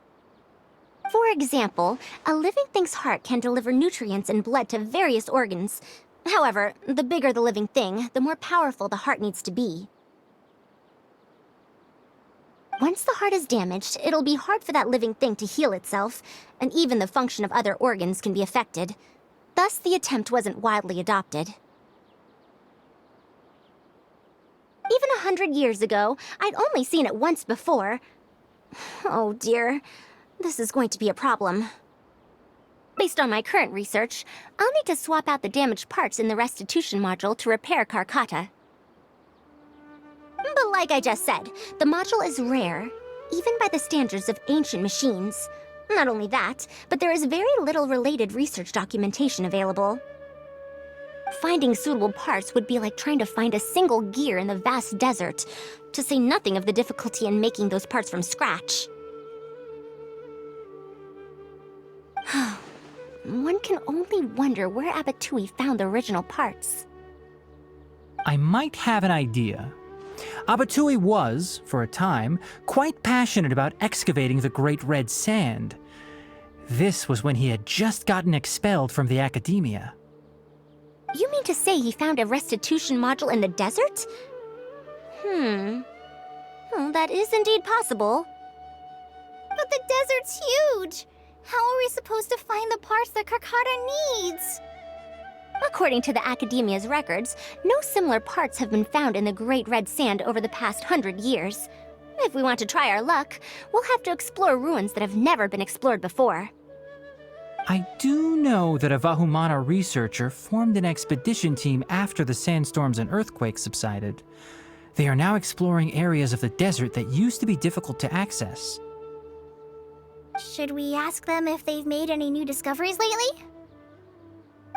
For example, a living thing's heart can deliver nutrients and blood to various organs. However, the bigger the living thing, the more powerful the heart needs to be. Once the heart is damaged, it'll be hard for that living thing to heal itself, and even the function of other organs can be affected. Thus, the attempt wasn't widely adopted. Even 100 years ago, I'd only seen it once before. Oh dear, this is going to be a problem. Based on my current research, I'll need to swap out the damaged parts in the restitution module to repair Carcata. But like I just said, the module is rare, even by the standards of ancient machines. Not only that, but there is very little related research documentation available. Finding suitable parts would be like trying to find a single gear in the vast desert, to say nothing of the difficulty in making those parts from scratch. One can only wonder where Abattoir found the original parts. I might have an idea. Abatui was, for a time, quite passionate about excavating the Great Red Sand. This was when he had just gotten expelled from the academia. You mean to say he found a restitution module in the desert? Well, that is indeed possible. But the desert's huge! How are we supposed to find the parts that Karkata needs? According to the Academia's records, no similar parts have been found in the Great Red Sand over the past 100 years. If we want to try our luck, we'll have to explore ruins that have never been explored before. I do know that a Vahumana researcher formed an expedition team after the sandstorms and earthquakes subsided. They are now exploring areas of the desert that used to be difficult to access. Should we ask them if they've made any new discoveries lately?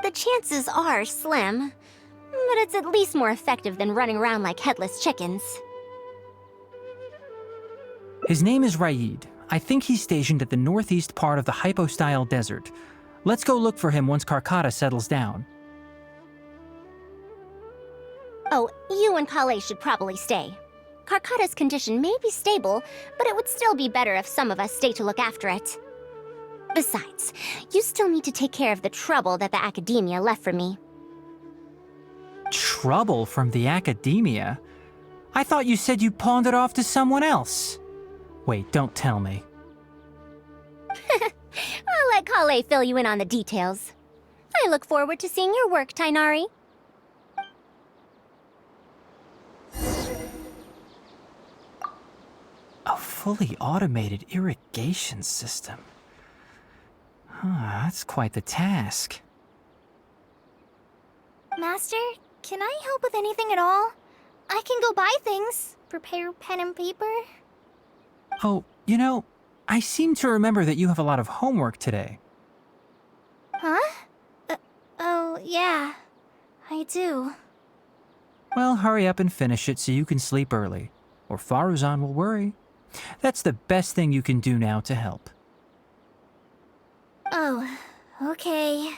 The chances are slim, but it's at least more effective than running around like headless chickens. His name is Raid. I think he's stationed at the northeast part of the Hypostyle Desert. Let's go look for him once Karkata settles down. Oh, you and Kale should probably stay. Karkata's condition may be stable, but it would still be better if some of us stay to look after it. Besides, you still need to take care of the trouble that the Academia left for me. Trouble from the Academia? I thought you said you pawned it off to someone else. Wait, don't tell me. I'll let Kale fill you in on the details. I look forward to seeing your work, Tainari. A fully automated irrigation system. That's quite the task. Master, can I help with anything at all? I can go buy things, prepare pen and paper. Oh, you know, I seem to remember that you have a lot of homework today. Huh? Oh, yeah. I do. Well, hurry up and finish it so you can sleep early, or Faruzan will worry. That's the best thing you can do now to help. Oh, okay.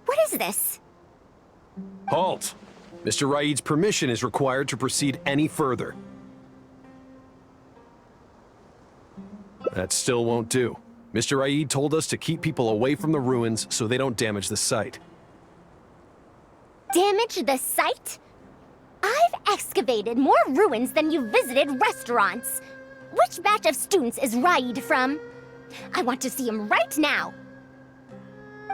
What is this? Halt! Mr. Raid's permission is required to proceed any further. That still won't do. Mr. Raid told us to keep people away from the ruins so they don't damage the site. Damage the site? I've excavated more ruins than you've visited restaurants. Which batch of students is Raid from? I want to see him right now.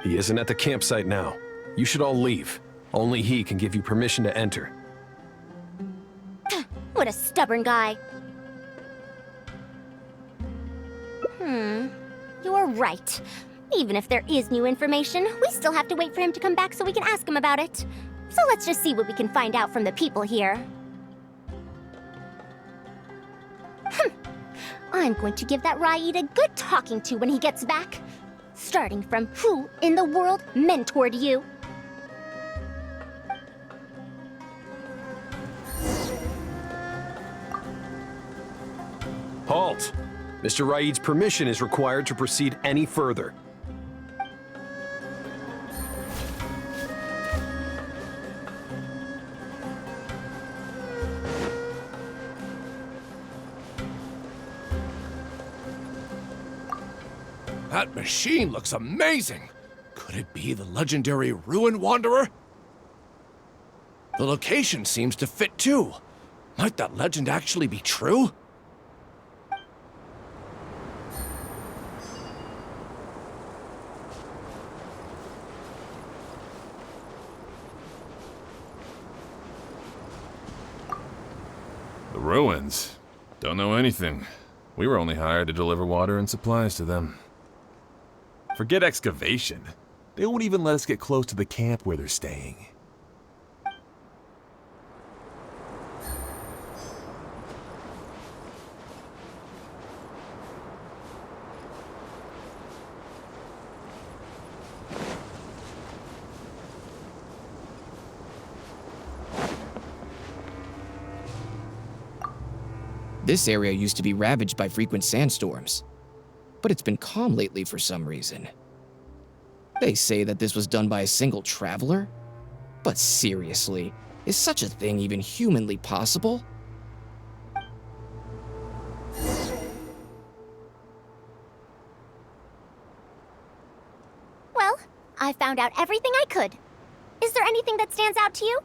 He isn't at the campsite now. You should all leave. Only he can give you permission to enter. What a stubborn guy. You're right. Even if there is new information, we still have to wait for him to come back so we can ask him about it. So let's just see what we can find out from the people here. I'm going to give that Raid a good talking to when he gets back. Starting from who in the world mentored you? Halt! Mr. Raid's permission is required to proceed any further. That machine looks amazing! Could it be the legendary Ruin Wanderer? The location seems to fit too. Might that legend actually be true? The ruins? Don't know anything. We were only hired to deliver water and supplies to them. Forget excavation. They won't even let us get close to the camp where they're staying. This area used to be ravaged by frequent sandstorms, but it's been calm lately for some reason. They say that this was done by a single traveler? But seriously, is such a thing even humanly possible? Well, I found out everything I could. Is there anything that stands out to you?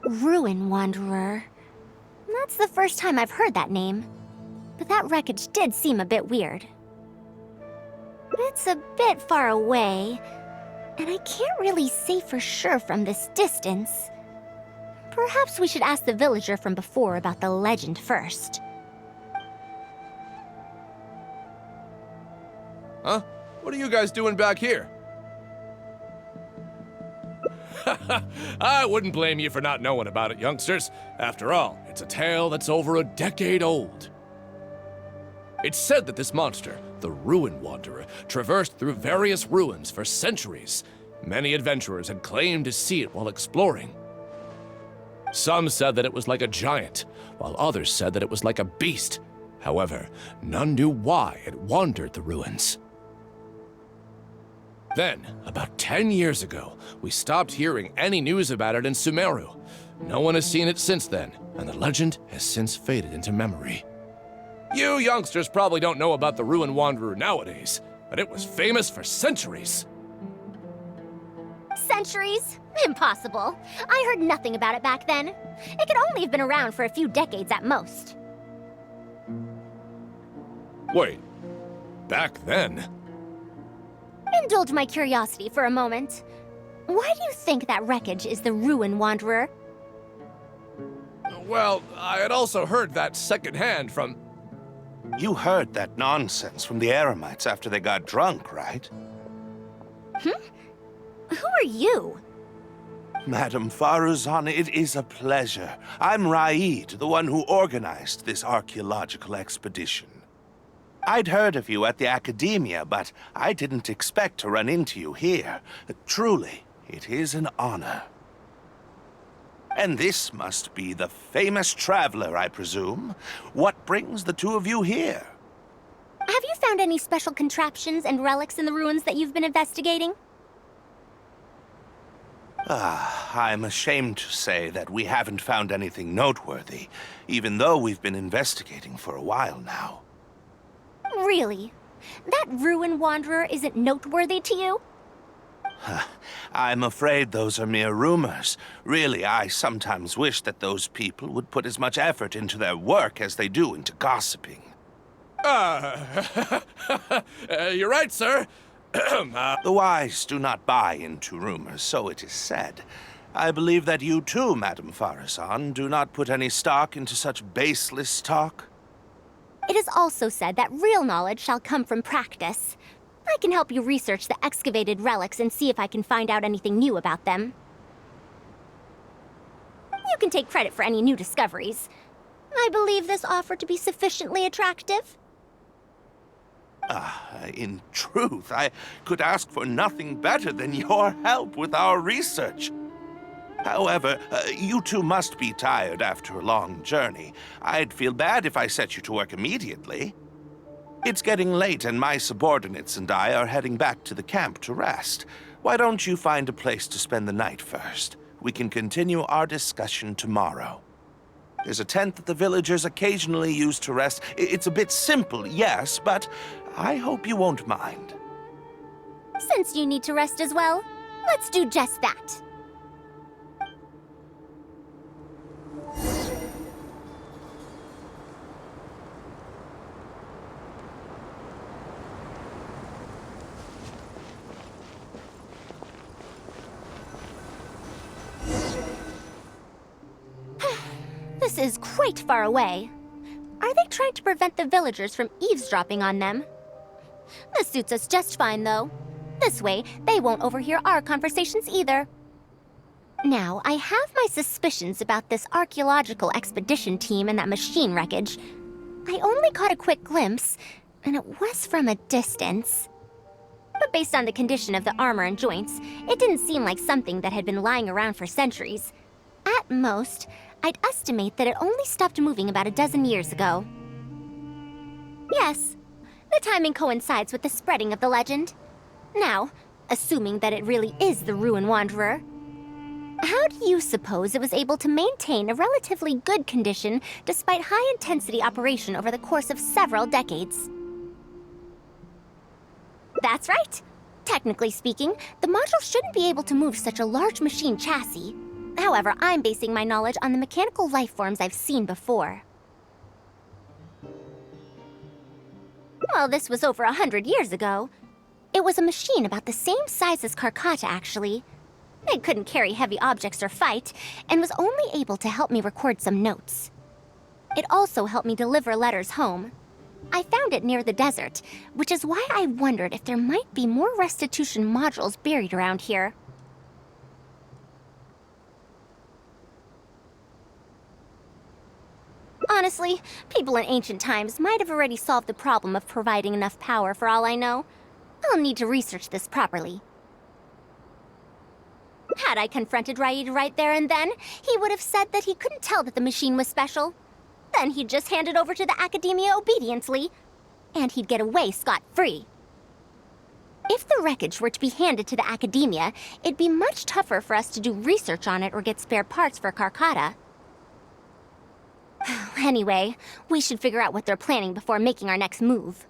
Ruin Wanderer. That's the first time I've heard that name. But that wreckage did seem a bit weird. It's a bit far away, and I can't really say for sure from this distance. Perhaps we should ask the villager from before about the legend first. Huh? What are you guys doing back here? I wouldn't blame you for not knowing about it, youngsters. After all, it's a tale that's over a decade old. It's said that this monster, the Ruin Wanderer, traversed through various ruins for centuries. Many adventurers had claimed to see it while exploring. Some said that it was like a giant, while others said that it was like a beast. However, none knew why it wandered the ruins. Then, about 10 years ago, we stopped hearing any news about it in Sumeru. No one has seen it since then, and the legend has since faded into memory. You youngsters probably don't know about the Ruin Wanderer nowadays, but it was famous for centuries. Centuries? Impossible. I heard nothing about it back then. It could only have been around for a few decades at most. Wait, back then? Indulge my curiosity for a moment. Why do you think that wreckage is the Ruin Wanderer? Well, I had also heard that secondhand from... You heard that nonsense from the Eremites after they got drunk, right? Who are you? Madam Faruzan, it is a pleasure. I'm Raid, the one who organized this archaeological expedition. I'd heard of you at the Academia, but I didn't expect to run into you here. Truly, it is an honor. And this must be the famous traveler, I presume. What brings the two of you here? Have you found any special contraptions and relics in the ruins that you've been investigating? I'm ashamed to say that we haven't found anything noteworthy, even though we've been investigating for a while now. Really? That Ruin Wanderer isn't noteworthy to you? I'm afraid those are mere rumors. Really, I sometimes wish that those people would put as much effort into their work as they do into gossiping. You're right, sir. The wise do not buy into rumors, so it is said. I believe that you too, Madam Faruzan, do not put any stock into such baseless talk. It is also said that real knowledge shall come from practice. I can help you research the excavated relics and see if I can find out anything new about them. You can take credit for any new discoveries. I believe this offer to be sufficiently attractive. In truth, I could ask for nothing better than your help with our research. However, you two must be tired after a long journey. I'd feel bad if I set you to work immediately. It's getting late and my subordinates and I are heading back to the camp to rest. Why don't you find a place to spend the night first? We can continue our discussion tomorrow. There's a tent that the villagers occasionally use to rest. It's a bit simple, yes, but I hope you won't mind. Since you need to rest as well, let's do just that. This is quite far away. Are they trying to prevent the villagers from eavesdropping on them? This suits us just fine, though. This way, they won't overhear our conversations either. Now, I have my suspicions about this archaeological expedition team and that machine wreckage. I only caught a quick glimpse, and it was from a distance. But based on the condition of the armor and joints, it didn't seem like something that had been lying around for centuries. At most, I'd estimate that it only stopped moving about a dozen years ago. Yes, the timing coincides with the spreading of the legend. Now, assuming that it really is the Ruin Wanderer, how do you suppose it was able to maintain a relatively good condition despite high-intensity operation over the course of several decades? That's right. Technically speaking, the module shouldn't be able to move such a large machine chassis. However, I'm basing my knowledge on the mechanical life forms I've seen before. Well, this was over 100 years ago. It was a machine about the same size as Karkata, actually. It couldn't carry heavy objects or fight, and was only able to help me record some notes. It also helped me deliver letters home. I found it near the desert, which is why I wondered if there might be more restitution modules buried around here. Honestly, people in ancient times might have already solved the problem of providing enough power for all I know. I'll need to research this properly. Had I confronted Raid right there and then, he would have said that he couldn't tell that the machine was special. Then he'd just hand it over to the Academia obediently, and he'd get away scot-free. If the wreckage were to be handed to the Academia, it'd be much tougher for us to do research on it or get spare parts for Karkata. Anyway, we should figure out what they're planning before making our next move.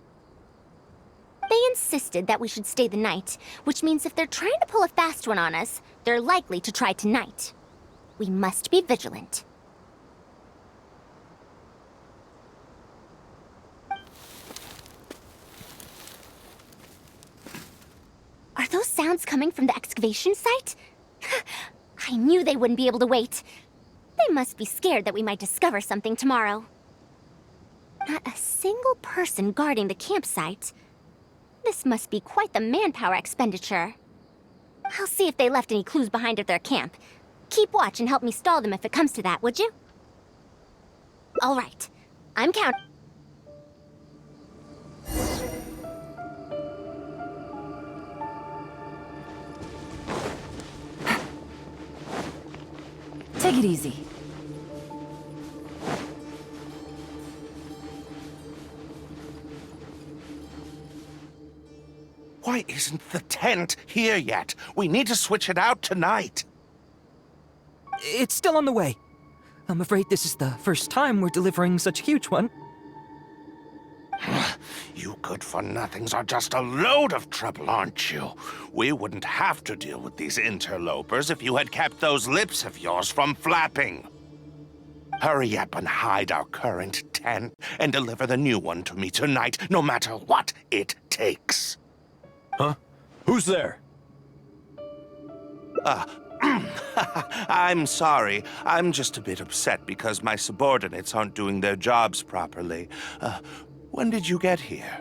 They insisted that we should stay the night, which means if they're trying to pull a fast one on us, they're likely to try tonight. We must be vigilant. Are those sounds coming from the excavation site? I knew they wouldn't be able to wait. They must be scared that we might discover something tomorrow. Not a single person guarding the campsite. This must be quite the manpower expenditure. I'll see if they left any clues behind at their camp. Keep watch and help me stall them if it comes to that, would you? All right. I'm counting. Take it easy. Why isn't the tent here yet? We need to switch it out tonight. It's still on the way. I'm afraid this is the first time we're delivering such a huge one. You good-for-nothings are just a load of trouble, aren't you? We wouldn't have to deal with these interlopers if you had kept those lips of yours from flapping. Hurry up and hide our current tent and deliver the new one to me tonight, no matter what it takes. Huh? Who's there? I'm sorry. I'm just a bit upset because my subordinates aren't doing their jobs properly. When did you get here?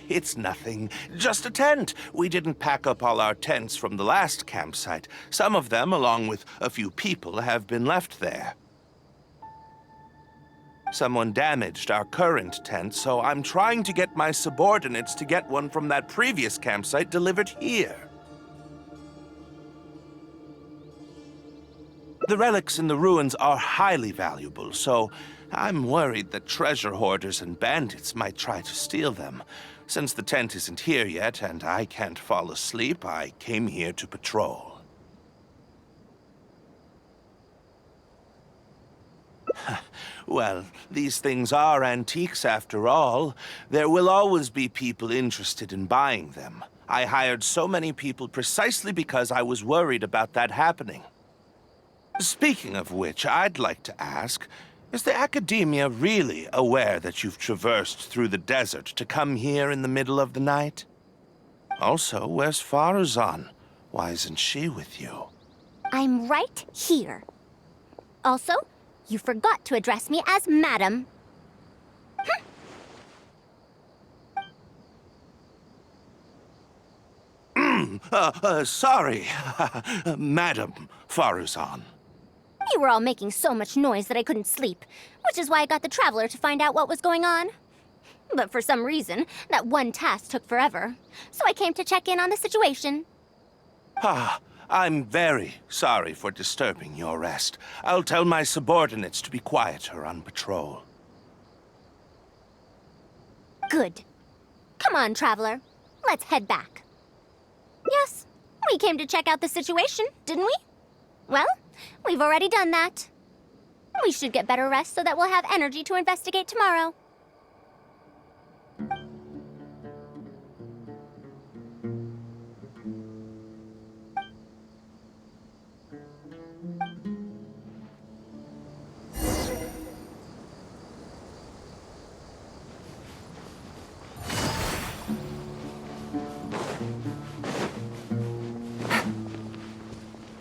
It's nothing. Just a tent. We didn't pack up all our tents from the last campsite. Some of them, along with a few people, have been left there. Someone damaged our current tent, so I'm trying to get my subordinates to get one from that previous campsite delivered here. The relics in the ruins are highly valuable, so I'm worried that treasure hoarders and bandits might try to steal them. Since the tent isn't here yet and I can't fall asleep, I came here to patrol. Well, these things are antiques after all. There will always be people interested in buying them. I hired so many people precisely because I was worried about that happening. Speaking of which, I'd like to ask, is the Academia really aware that you've traversed through the desert to come here in the middle of the night? Also, where's Faruzan? Why isn't she with you? I'm right here. Also, you forgot to address me as Madam. Sorry, Madam Faruzan. You were all making so much noise that I couldn't sleep, which is why I got the Traveler to find out what was going on. But for some reason, that one task took forever, so I came to check in on the situation. I'm very sorry for disturbing your rest. I'll tell my subordinates to be quieter on patrol. Good. Come on, Traveler. Let's head back. Yes, we came to check out the situation, didn't we? Well, we've already done that. We should get better rest so that we'll have energy to investigate tomorrow.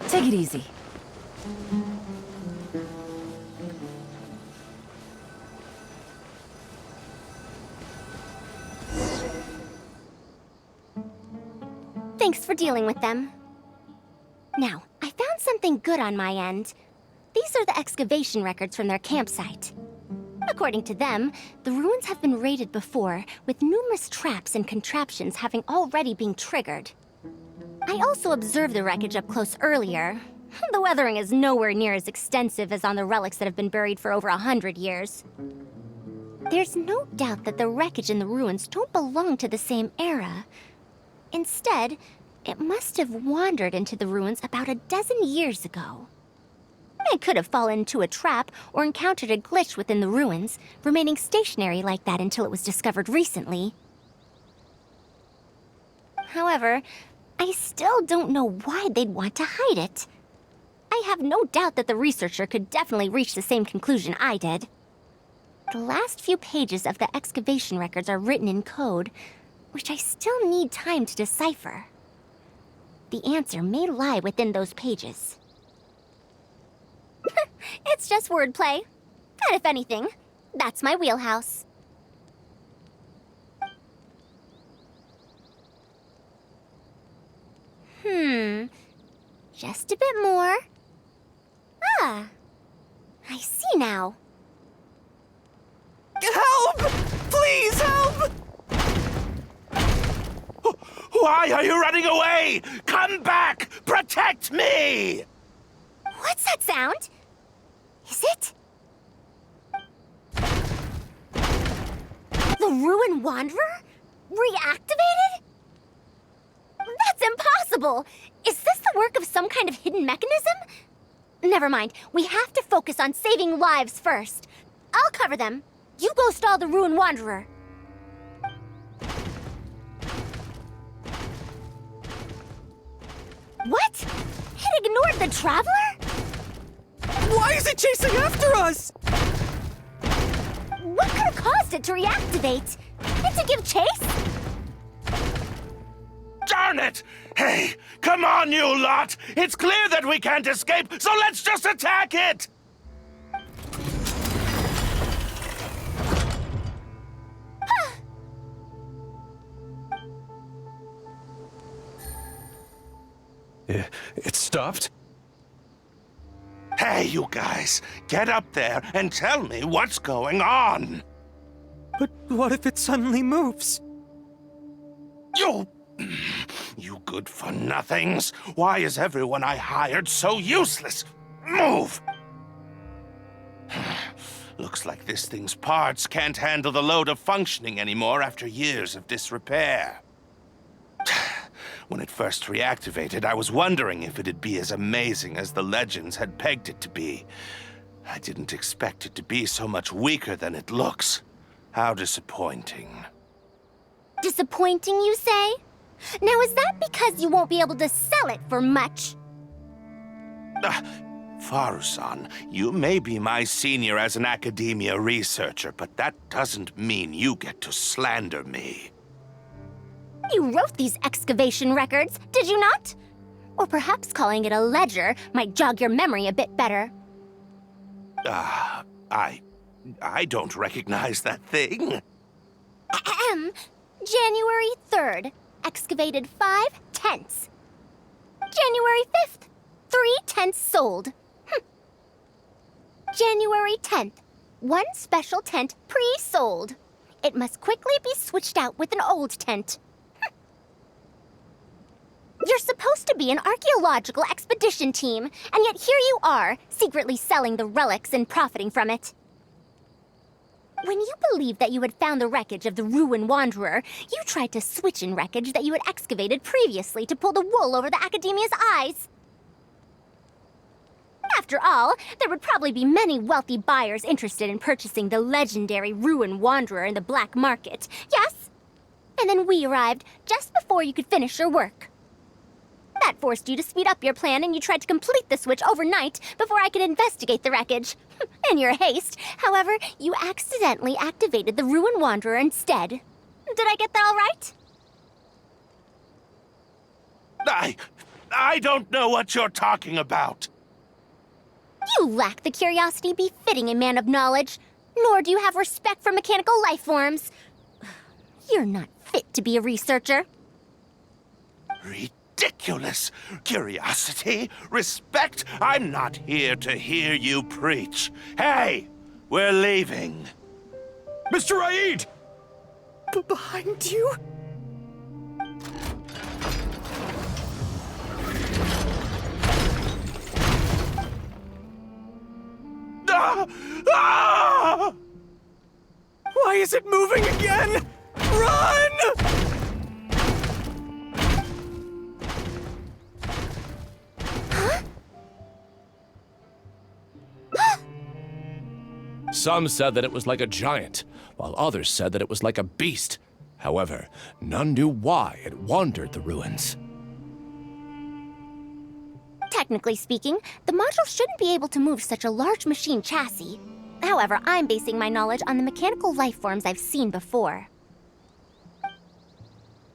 Take it easy. Thanks for dealing with them. Now, I found something good on my end. These are the excavation records from their campsite. According to them, the ruins have been raided before, with numerous traps and contraptions having already been triggered. I also observed the wreckage up close earlier. The weathering is nowhere near as extensive as on the relics that have been buried for over 100 years. There's no doubt that the wreckage and the ruins don't belong to the same era. Instead, it must have wandered into the ruins about a dozen years ago. It could have fallen into a trap or encountered a glitch within the ruins, remaining stationary like that until it was discovered recently. However, I still don't know why they'd want to hide it. I have no doubt that the researcher could definitely reach the same conclusion I did. The last few pages of the excavation records are written in code, which I still need time to decipher. The answer may lie within those pages. It's just wordplay. And if anything, that's my wheelhouse. Just a bit more. Ah, I see now. Help! Please help! Why are you running away? Come back! Protect me! What's that sound? Is it? The Ruin Wanderer? Reactivated? That's impossible! Is this the work of some kind of hidden mechanism? Never mind. We have to focus on saving lives first. I'll cover them. You go stall the Ruin Wanderer. What? It ignored the Traveler? Why is it chasing after us? What could have caused it to reactivate? And to give chase? Darn it! Hey, come on, you lot! It's clear that we can't escape, so let's just attack it! It stopped? Hey, you guys, get up there and tell me what's going on! But what if it suddenly moves? You good-for-nothings! Why is everyone I hired so useless? Move! Looks like this thing's parts can't handle the load of functioning anymore after years of disrepair. When it first reactivated, I was wondering if it'd be as amazing as the legends had pegged it to be. I didn't expect it to be so much weaker than it looks. How disappointing. Disappointing, you say? Now, is that because you won't be able to sell it for much? Faruzan, you may be my senior as an academia researcher, but that doesn't mean you get to slander me. You wrote these excavation records, did you not? Or perhaps calling it a ledger might jog your memory a bit better. I don't recognize that thing. January 3rd, excavated 5 tents. January 5th, 3 tents sold. January 10th, 1 special tent pre-sold. It must quickly be switched out with an old tent. You're supposed to be an archaeological expedition team, and yet here you are, secretly selling the relics and profiting from it. When you believed that you had found the wreckage of the Ruin Wanderer, you tried to switch in wreckage that you had excavated previously to pull the wool over the Academia's eyes. After all, there would probably be many wealthy buyers interested in purchasing the legendary Ruin Wanderer in the black market, yes? And then we arrived just before you could finish your work. That forced you to speed up your plan, and you tried to complete the switch overnight before I could investigate the wreckage. In your haste, however, you accidentally activated the Ruin Wanderer instead. Did I get that all right? I don't know what you're talking about. You lack the curiosity befitting a man of knowledge, nor do you have respect for mechanical life forms. You're not fit to be a researcher. Ridiculous. Curiosity? Respect? I'm not here to hear you preach. Hey, we're leaving. Mr. Aid! Behind you? Why is it moving again? Run! Some said that it was like a giant, while others said that it was like a beast. However, none knew why it wandered the ruins. Technically speaking, the module shouldn't be able to move such a large machine chassis. However, I'm basing my knowledge on the mechanical life forms I've seen before.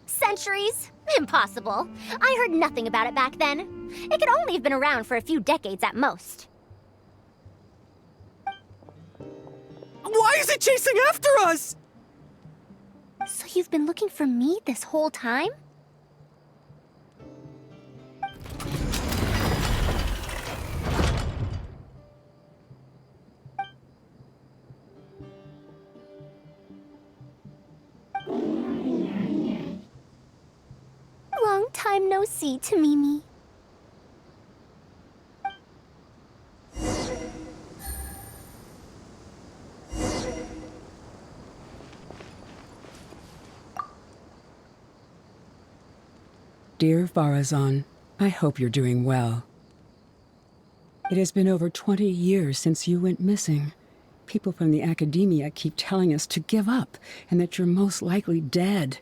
Centuries? Impossible. I heard nothing about it back then. It could only have been around for a few decades at most. Why is it chasing after us? So you've been looking for me this whole time? Long time no see, Tamimi. Dear Faruzan, I hope you're doing well. It has been over 20 years since you went missing. People from the Academia keep telling us to give up and that you're most likely dead.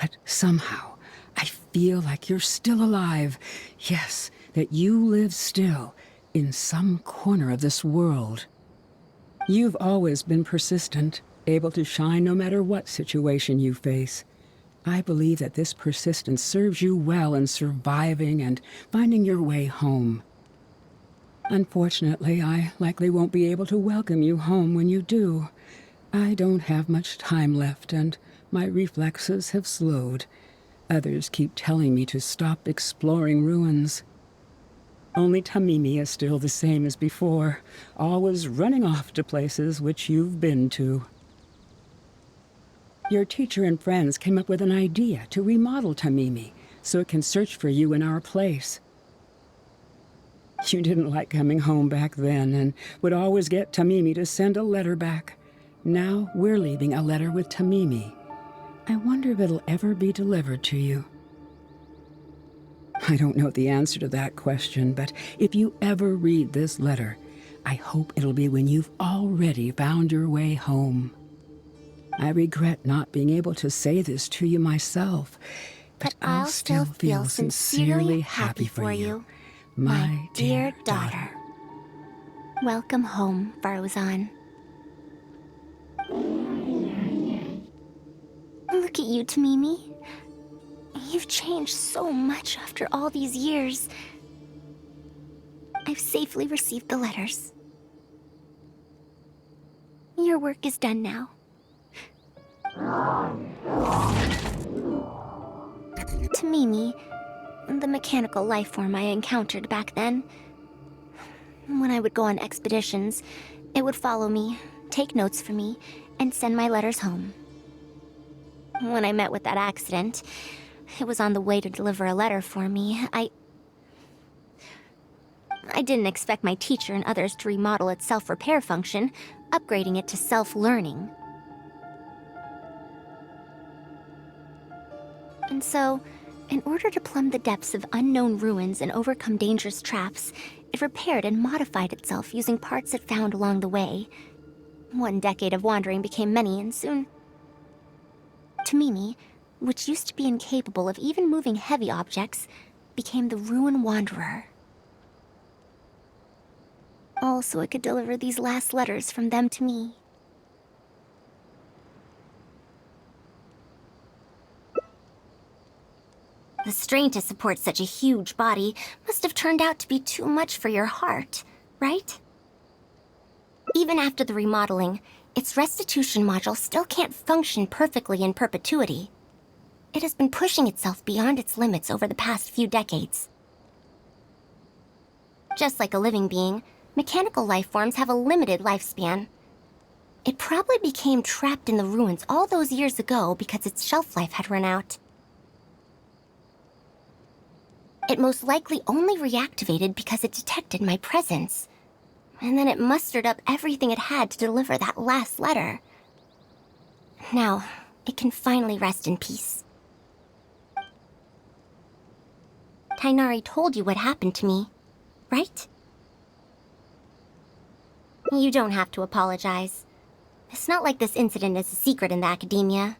But somehow, I feel like you're still alive. Yes, that you live still in some corner of this world. You've always been persistent, able to shine no matter what situation you face. I believe that this persistence serves you well in surviving and finding your way home. Unfortunately, I likely won't be able to welcome you home when you do. I don't have much time left, and my reflexes have slowed. Others keep telling me to stop exploring ruins. Only Tamimi is still the same as before, always running off to places which you've been to. Your teacher and friends came up with an idea to remodel Tamimi so it can search for you in our place. You didn't like coming home back then and would always get Tamimi to send a letter back. Now we're leaving a letter with Tamimi. I wonder if it'll ever be delivered to you. I don't know the answer to that question, but if you ever read this letter, I hope it'll be when you've already found your way home. I regret not being able to say this to you myself, but I'll still feel sincerely happy for you, my dear daughter. Welcome home, Faruzan. Look at you, Tamimi. You've changed so much after all these years. I I've safely received the letters. Your work is done now. To Mimi, the mechanical life form I encountered back then. When I would go on expeditions, it would follow me, take notes for me, and send my letters home. When I met with that accident, it was on the way to deliver a letter for me. I didn't expect my teacher and others to remodel its self-repair function, upgrading it to self-learning. And so, in order to plumb the depths of unknown ruins and overcome dangerous traps, it repaired and modified itself using parts it found along the way. 1 decade of wandering became many, and soon... Tamimi, which used to be incapable of even moving heavy objects, became the Ruin Wanderer. All so it could deliver these last letters from them to me. The strain to support such a huge body must have turned out to be too much for your heart, right? Even after the remodeling, its restitution module still can't function perfectly in perpetuity. It has been pushing itself beyond its limits over the past few decades. Just like a living being, mechanical life forms have a limited lifespan. It probably became trapped in the ruins all those years ago because its shelf life had run out. It most likely only reactivated because it detected my presence. And then it mustered up everything it had to deliver that last letter. Now, it can finally rest in peace. Tainari told you what happened to me, right? You don't have to apologize. It's not like this incident is a secret in the academia.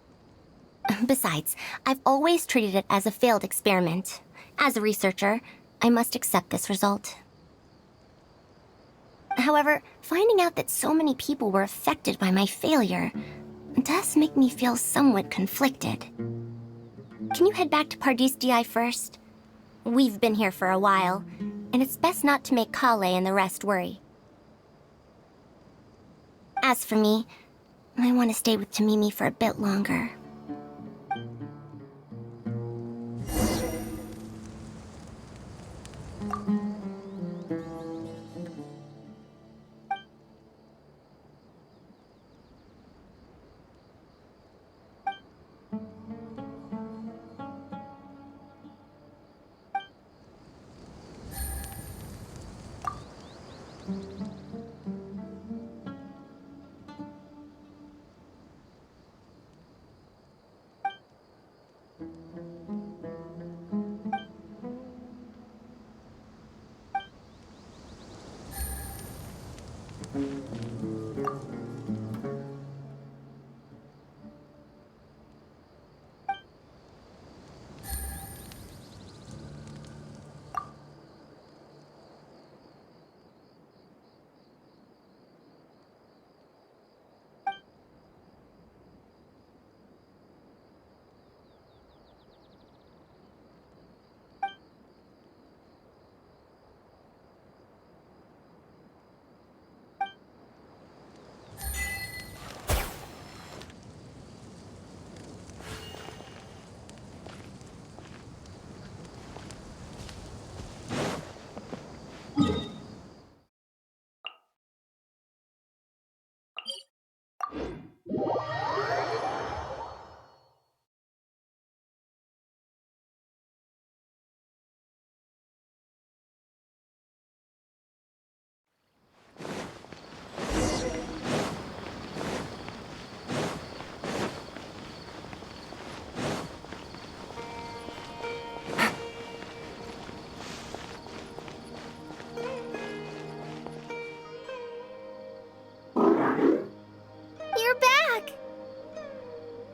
Besides, I've always treated it as a failed experiment. As a researcher, I must accept this result. However, finding out that so many people were affected by my failure does make me feel somewhat conflicted. Can you head back to Pardistii first? We've been here for a while, and it's best not to make Kale and the rest worry. As for me, I want to stay with Tamimi for a bit longer.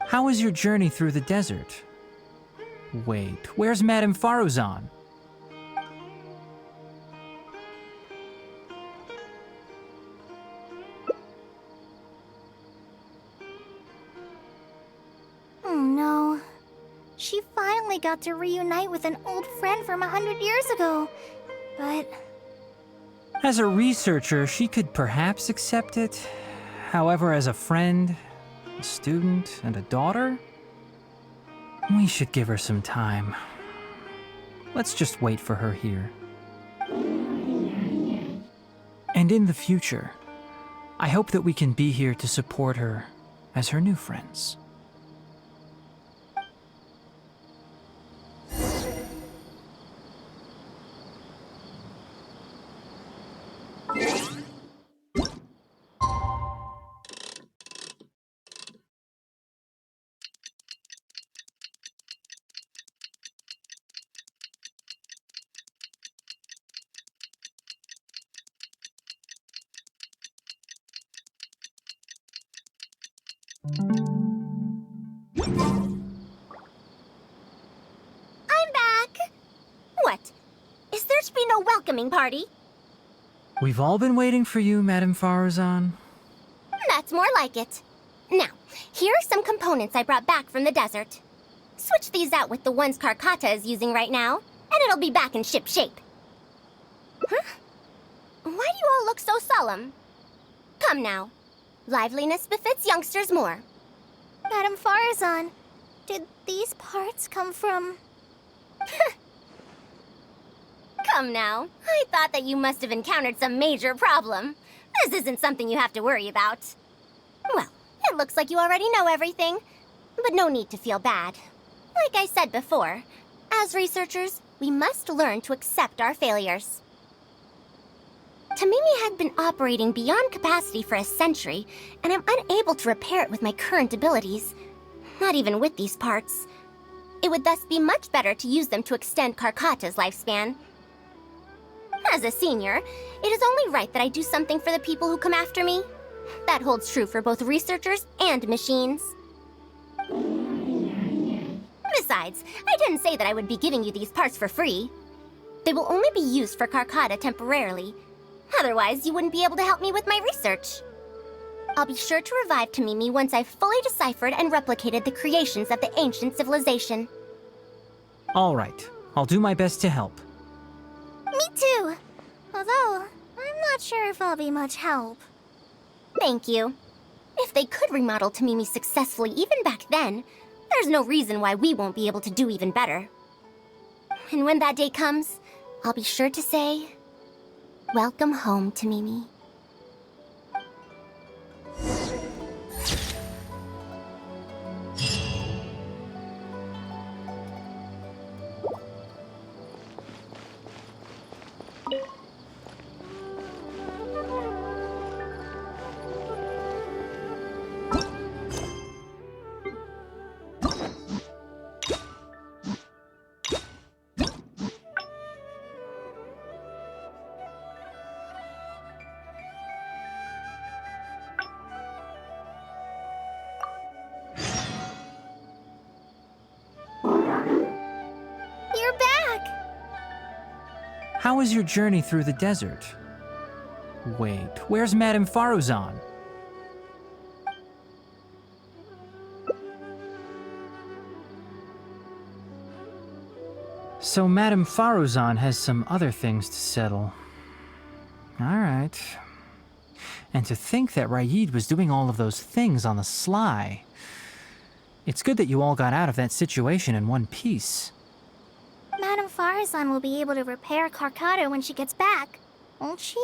How was your journey through the desert? Wait, where's Madame Faruzan? Oh no. She finally got to reunite with an old friend from 100 years ago. But As a researcher, she could perhaps accept it. However, as a friend, a student, and a daughter, we should give her some time. Let's just wait for her here. And in the future, I hope that we can be here to support her as her new friends. I'm back! What? Is there to be no welcoming party? We've all been waiting for you, Madame Faruzan. That's more like it. Now, here are some components I brought back from the desert. Switch these out with the ones Karkata is using right now, and it'll be back in ship shape. Huh? Why do you all look so solemn? Come now. Liveliness befits youngsters more. Madame Faruzan, did these parts come from... Come now. I thought that you must have encountered some major problem. This isn't something you have to worry about. Well, it looks like you already know everything, but no need to feel bad. Like I said before, as researchers, we must learn to accept our failures. Tamimi had been operating beyond capacity for a century, and I'm unable to repair it with my current abilities. Not even with these parts. It would thus be much better to use them to extend Karkata's lifespan. As a senior, it is only right that I do something for the people who come after me. That holds true for both researchers and machines. Besides, I didn't say that I would be giving you these parts for free. They will only be used for Karkata temporarily. Otherwise, you wouldn't be able to help me with my research. I'll be sure to revive Tamimi once I've fully deciphered and replicated the creations of the ancient civilization. All right, I'll do my best to help. Me too. Although, I'm not sure if I'll be much help. Thank you. If they could remodel Tamimi successfully even back then, there's no reason why we won't be able to do even better. And when that day comes, I'll be sure to say, welcome home, Tamimi. You're back! How was your journey through the desert? Wait, where's Madame Faruzan? So Madame Faruzan has some other things to settle. All right. And to think that Raid was doing all of those things on the sly. It's good that you all got out of that situation in one piece. Madame Faruzan will be able to repair Karkata when she gets back, won't she?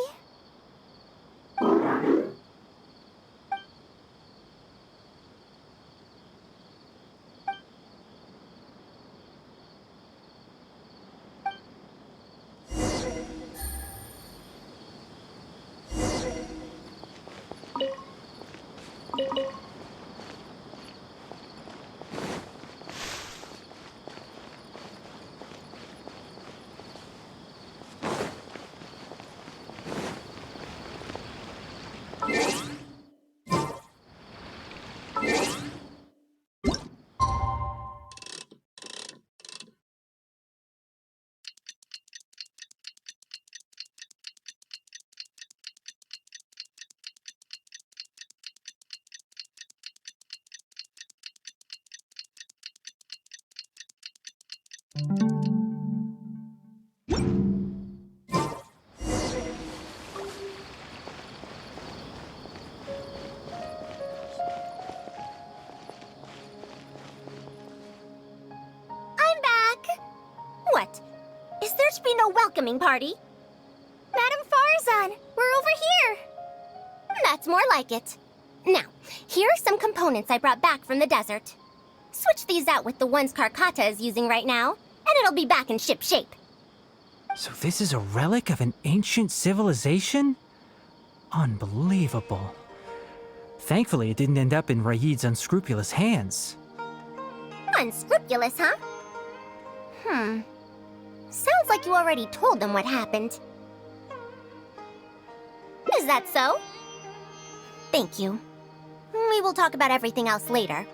There should be no welcoming party. Madam Farzan, we're over here. That's more like it. Now, here are some components I brought back from the desert. Switch these out with the ones Karkata is using right now, and it'll be back in ship shape. So this is a relic of an ancient civilization? Unbelievable. Thankfully, it didn't end up in Raid's unscrupulous hands. Unscrupulous, huh? Sounds like you already told them what happened. Is that so? Thank you. We will talk about everything else later.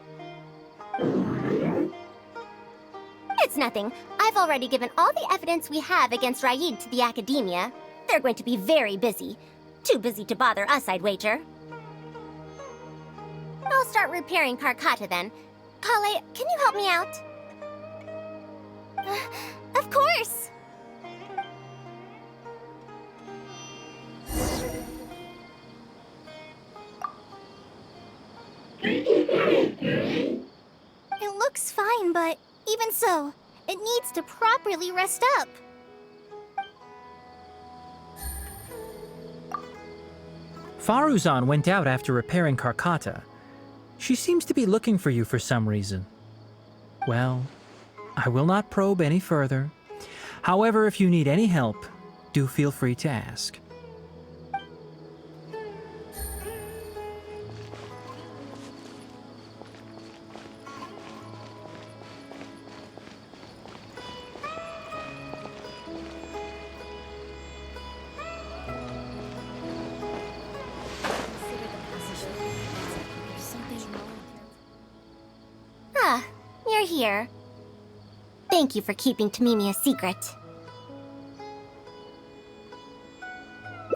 It's nothing. I've already given all the evidence we have against Raid to the Academia. They're going to be very busy. Too busy to bother us, I'd wager. I'll start repairing Karkata then. Kale, can you help me out? Of course. It looks fine, but even so, it needs to properly rest up. Faruzan went out after repairing Karkata. She seems to be looking for you for some reason. Well, I will not probe any further. However, if you need any help, do feel free to ask. You're here. Thank you for keeping Tamimi a secret.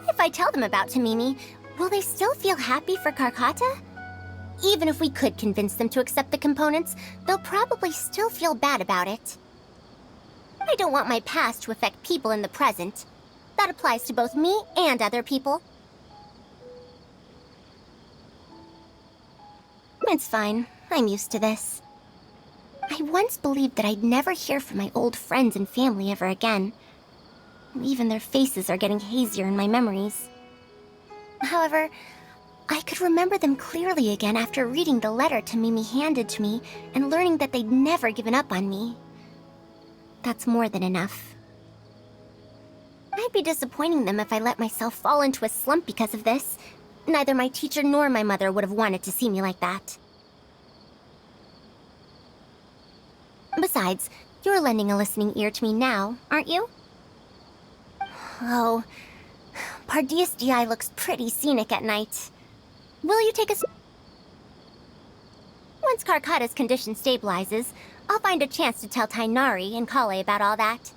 If I tell them about Tamimi, will they still feel happy for Karkata? Even if we could convince them to accept the components, they'll probably still feel bad about it. I don't want my past to affect people in the present. That applies to both me and other people. It's fine. I'm used to this. I once believed that I'd never hear from my old friends and family ever again. Even their faces are getting hazier in my memories. However, I could remember them clearly again after reading the letter Tamimi handed to me and learning that they'd never given up on me. That's more than enough. I'd be disappointing them if I let myself fall into a slump because of this. Neither my teacher nor my mother would have wanted to see me like that. Besides, you're lending a listening ear to me now, aren't you? Oh, Pardistii looks pretty scenic at night. Will you take us? Once Karkata's condition stabilizes, I'll find a chance to tell Tainari and Kale about all that.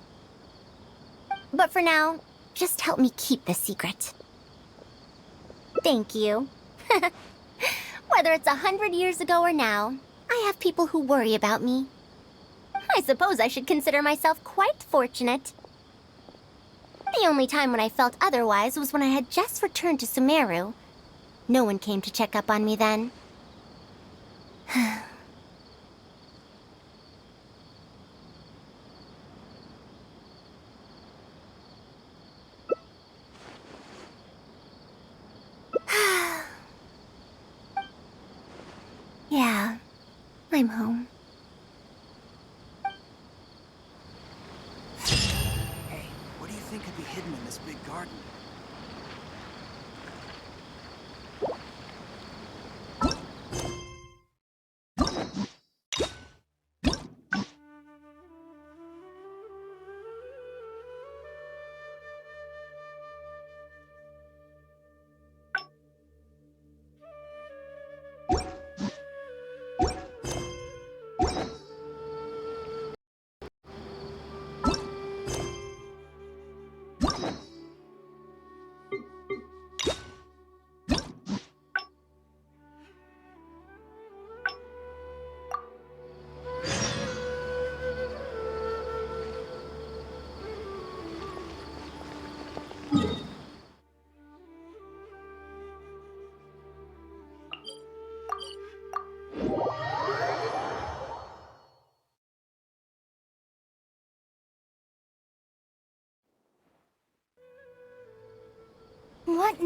But for now, just help me keep this secret. Thank you. Whether it's 100 years ago or now, I have people who worry about me. I suppose I should consider myself quite fortunate. The only time when I felt otherwise was when I had just returned to Sumeru. No one came to check up on me then. Yeah, I'm home. Hey, what do you think could be hidden in this big garden?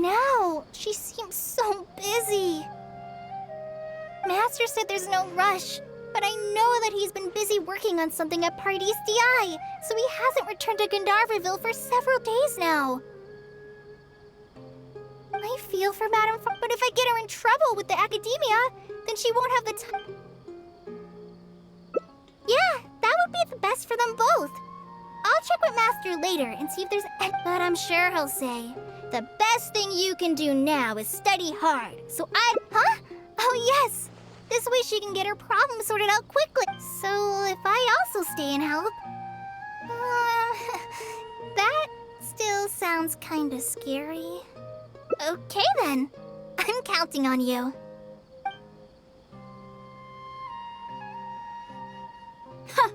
now? She seems so busy. Master said there's no rush, but I know that he's been busy working on something at Privetstui, so he hasn't returned to Gandharvaville for several days now. I feel for Madame but if I get her in trouble with the academia, then she won't have the time. Yeah, that would be the best for them both. I'll check with Master later and see if there's any. But I'm sure he'll say, the best thing you can do now is study hard. So Huh? Oh, yes. This way she can get her problem sorted out quickly. So if I also stay and help... that still sounds kinda scary. Okay then. I'm counting on you. Huh.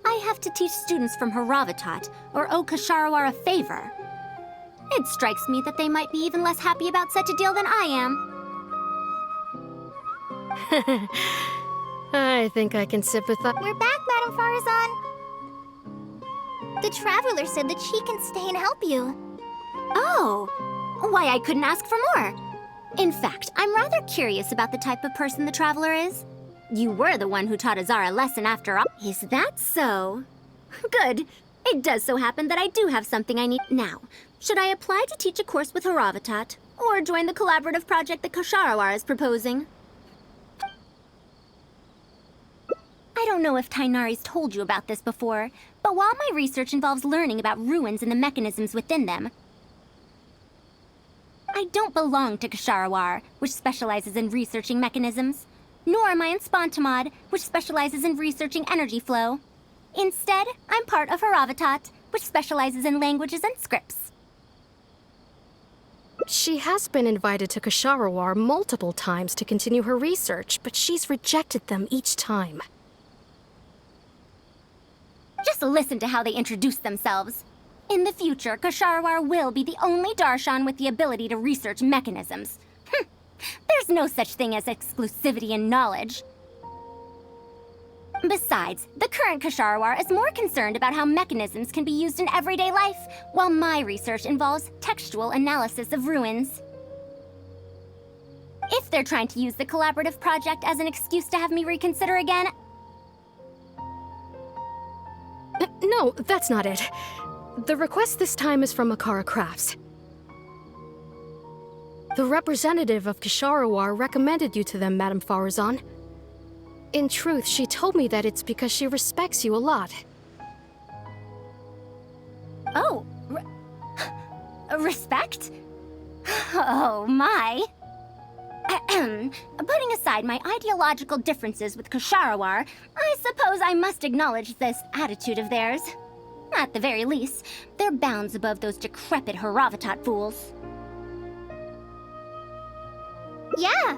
I have to teach students from Haravatat, or owe Ksharawar a favor. It strikes me that they might be even less happy about such a deal than I am. I think I can sympathize. We're back, Madame Faruzan. The Traveler said that she can stay and help you. Oh, why I couldn't ask for more. In fact, I'm rather curious about the type of person the Traveler is. You were the one who taught Azar a lesson after all. Is that so? Good. It does so happen that I do have something I need now. Should I apply to teach a course with Haravatat, or join the collaborative project that Ksharawar is proposing? I don't know if Tainari's told you about this before, but while my research involves learning about ruins and the mechanisms within them, I don't belong to Ksharawar, which specializes in researching mechanisms, nor am I in Spontamod, which specializes in researching energy flow. Instead, I'm part of Haravatat, which specializes in languages and scripts. She has been invited to Ksharawar multiple times to continue her research, but she's rejected them each time. Just listen to how they introduce themselves. In the future, Ksharawar will be the only Darshan with the ability to research mechanisms. There's no such thing as exclusivity in knowledge. Besides, the current Ksharawar is more concerned about how mechanisms can be used in everyday life, while my research involves textual analysis of ruins. If they're trying to use the collaborative project as an excuse to have me reconsider again... No, that's not it. The request this time is from Akara Crafts. The representative of Ksharawar recommended you to them, Madame Faruzan. In truth, she told me that it's because she respects you a lot. Oh, respect? Oh, my. Putting aside my ideological differences with Ksharawar, I suppose I must acknowledge this attitude of theirs. At the very least, they're bounds above those decrepit Haravatat fools. Yeah,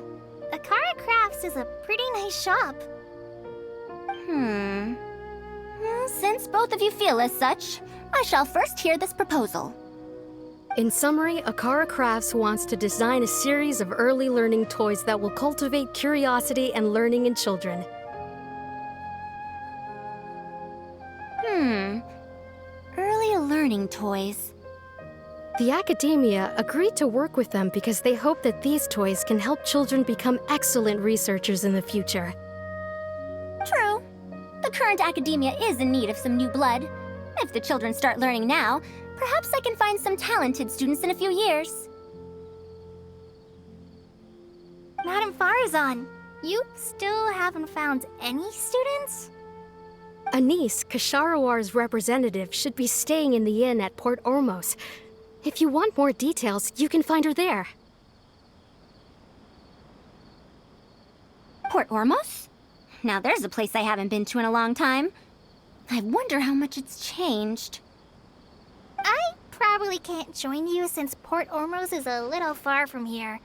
Akara Crafts is a pretty nice shop. Since both of you feel as such, I shall first hear this proposal. In summary, Akara Crafts wants to design a series of early learning toys that will cultivate curiosity and learning in children. Early learning toys. The academia agreed to work with them because they hope that these toys can help children become excellent researchers in the future. True. The current academia is in need of some new blood. If the children start learning now, perhaps I can find some talented students in a few years. Madame Faruzan, you still haven't found any students? Anise, Ksharowar's representative, should be staying in the inn at Port Ormos. If you want more details, you can find her there. Port Ormos? Now there's a place I haven't been to in a long time. I wonder how much it's changed. I probably can't join you since Port Ormos is a little far from here.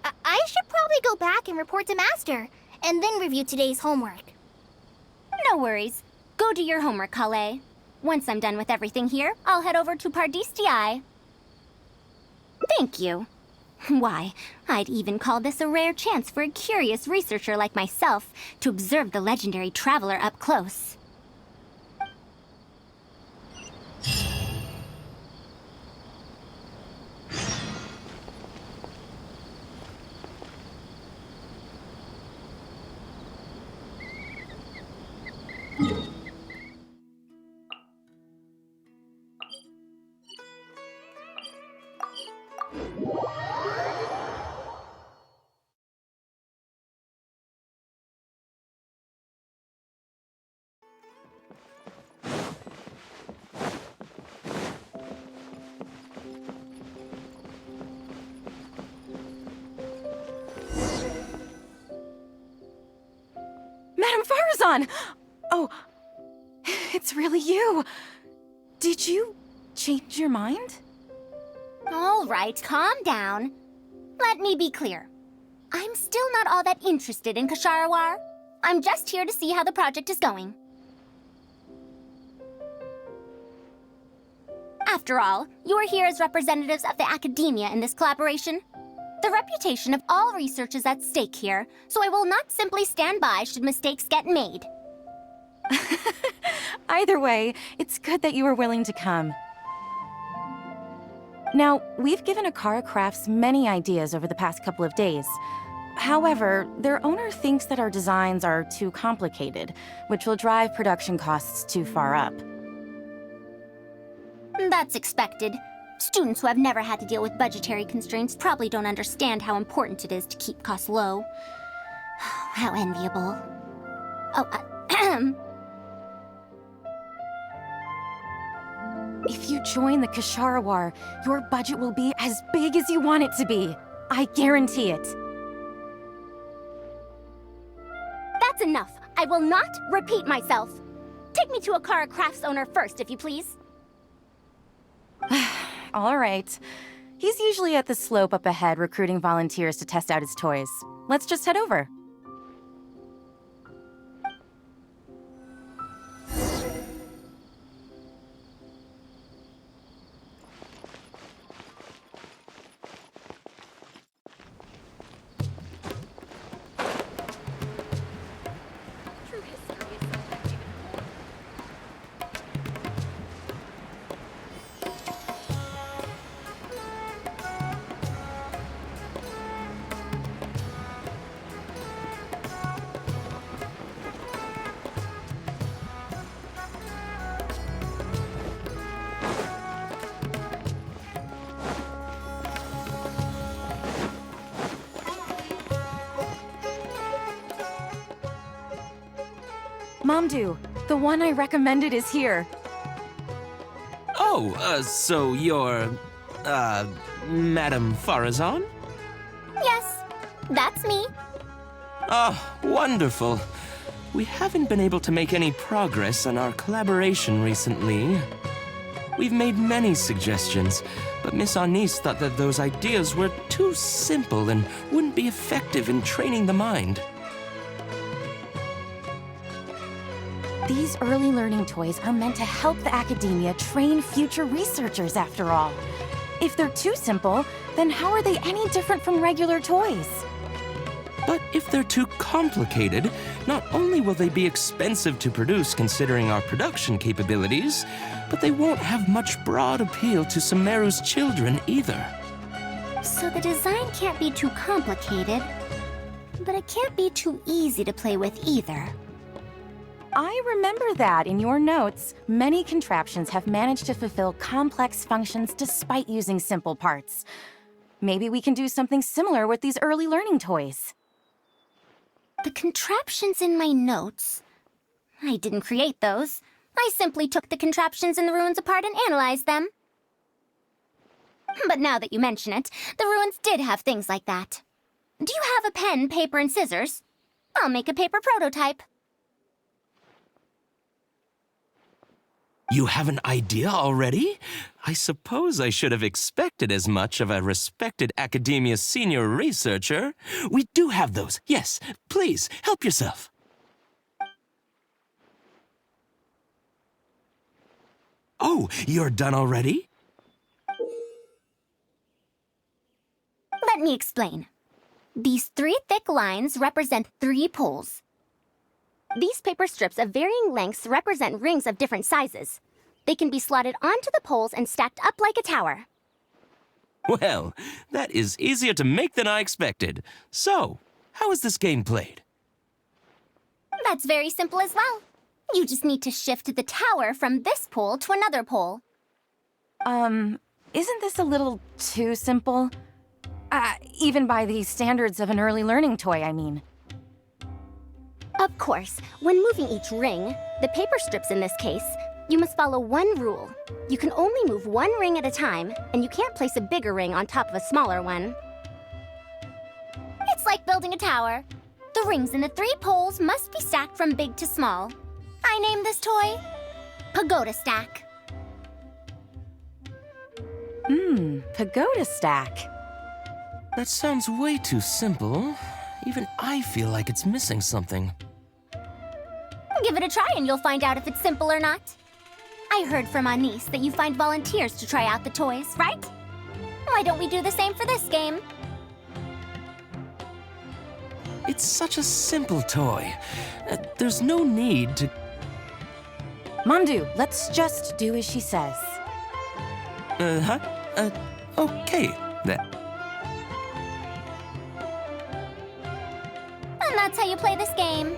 I should probably go back and report to Master, and then review today's homework. No worries. Go do your homework, Kale. Once I'm done with everything here, I'll head over to Privetstui. Thank you. Why, I'd even call this a rare chance for a curious researcher like myself to observe the legendary traveler up close. on! Oh, it's really you! Did you change your mind? All right, calm down. Let me be clear. I'm still not all that interested in Kasharawar. I'm just here to see how the project is going. After all, you're here as representatives of the academia in this collaboration. The reputation of all research is at stake here, so I will not simply stand by should mistakes get made. Either way, it's good that you were willing to come. Now, we've given Akara Crafts many ideas over the past couple of days. However, their owner thinks that our designs are too complicated, which will drive production costs too far up. That's expected. Students who have never had to deal with budgetary constraints probably don't understand how important it is to keep costs low. How enviable. Oh, If you join the Kasharawar, your budget will be as big as you want it to be. I guarantee it. That's enough. I will not repeat myself. Take me to Akara Crafts owner first, if you please. All right. He's usually at the slope up ahead recruiting volunteers to test out his toys. Let's just head over. Mamdu, the one I recommended is here. Oh, so you're, Madam Faruzan? Yes, that's me. Ah, wonderful. We haven't been able to make any progress on our collaboration recently. We've made many suggestions, but Miss Anis thought that those ideas were too simple and wouldn't be effective in training the mind. These early learning toys are meant to help the academia train future researchers, after all. If they're too simple, then how are they any different from regular toys? But if they're too complicated, not only will they be expensive to produce considering our production capabilities, but they won't have much broad appeal to Sumeru's children either. So the design can't be too complicated, but it can't be too easy to play with either. I remember that in your notes, many contraptions have managed to fulfill complex functions despite using simple parts. Maybe we can do something similar with these early learning toys. The contraptions in my notes? I didn't create those. I simply took the contraptions in the ruins apart and analyzed them. But now that you mention it, the ruins did have things like that. Do you have a pen, paper, and scissors? I'll make a paper prototype. You have an idea already? I suppose I should have expected as much of a respected academia senior researcher. We do have those. Yes, please, help yourself. Oh, you're done already? Let me explain. These 3 thick lines represent 3 poles. These paper strips of varying lengths represent rings of different sizes. They can be slotted onto the poles and stacked up like a tower. Well, that is easier to make than I expected. So, how is this game played? That's very simple as well. You just need to shift the tower from this pole to another pole. Isn't this a little too simple? Even by the standards of an early learning toy, I mean. Of course, when moving each ring, the paper strips in this case, you must follow one rule. You can only move one ring at a time, and you can't place a bigger ring on top of a smaller one. It's like building a tower. The rings in the 3 poles must be stacked from big to small. I named this toy Pagoda Stack. Pagoda stack. That sounds way too simple. Even I feel like it's missing something. Give it a try and you'll find out if it's simple or not. I heard from Anis that you find volunteers to try out the toys, right? Why don't we do the same for this game? It's such a simple toy. There's no need to... Mamdu, let's just do as she says. Okay, then. And that's how you play this game.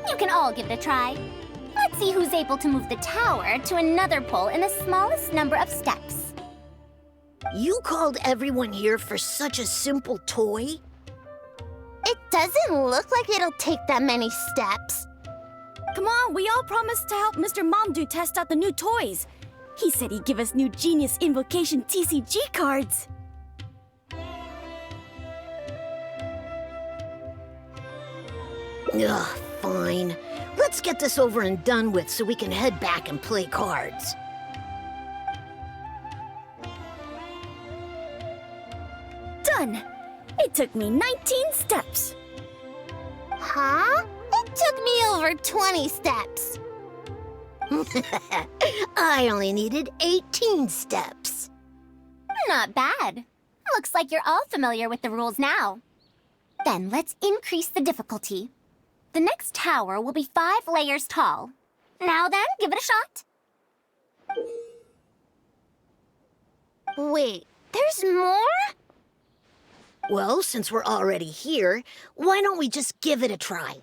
You can all give it a try. Let's see who's able to move the tower to another pole in the smallest number of steps. You called everyone here for such a simple toy? It doesn't look like it'll take that many steps. Come on, we all promised to help Mr. Mamdu test out the new toys. He said he'd give us new Genius Invocation TCG cards. Ugh, fine. Let's get this over and done with so we can head back and play cards. Done! It took me 19 steps. Huh? It took me over 20 steps. I only needed 18 steps. Not bad. Looks like you're all familiar with the rules now. Then let's increase the difficulty. The next tower will be 5 layers tall. Now then, give it a shot. Wait, there's more? Well, since we're already here, why don't we just give it a try?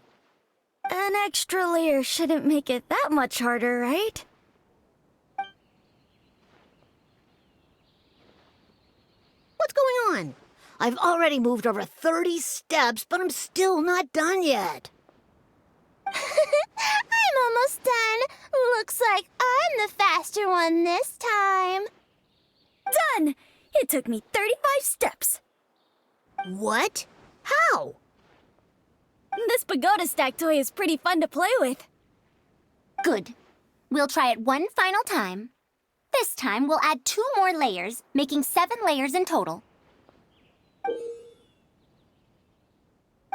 An extra layer shouldn't make it that much harder, right? What's going on? I've already moved over 30 steps, but I'm still not done yet. I'm almost done. Looks like I'm the faster one this time. Done! It took me 35 steps. What? How? This pagoda stack toy is pretty fun to play with. Good. We'll try it one final time. This time we'll add 2 more layers, making 7 layers in total.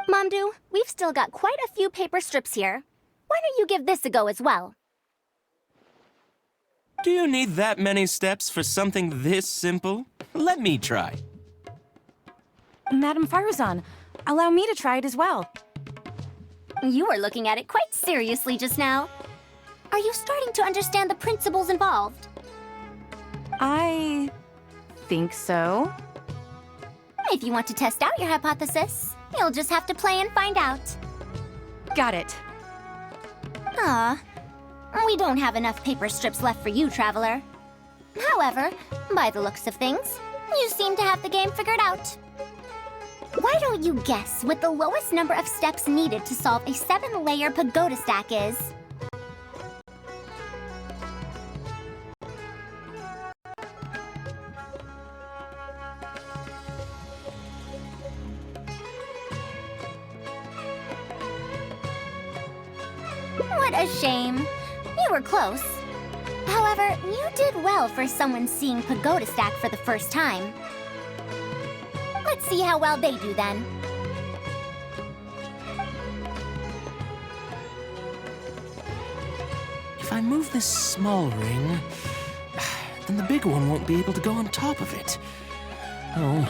Mamdu, we've still got quite a few paper strips here. Why don't you give this a go as well? Do you need that many steps for something this simple? Let me try. Madam Faruzan, allow me to try it as well. You were looking at it quite seriously just now. Are you starting to understand the principles involved? I think so. If you want to test out your hypothesis, you'll just have to play and find out. Got it. We don't have enough paper strips left for you, Traveler. However, by the looks of things, you seem to have the game figured out. Why don't you guess what the lowest number of steps needed to solve a 7-layer pagoda stack is? What a shame. You were close. However, you did well for someone seeing pagoda stack for the first time. Let's see how well they do then. If I move this small ring, then the big one won't be able to go on top of it. Oh,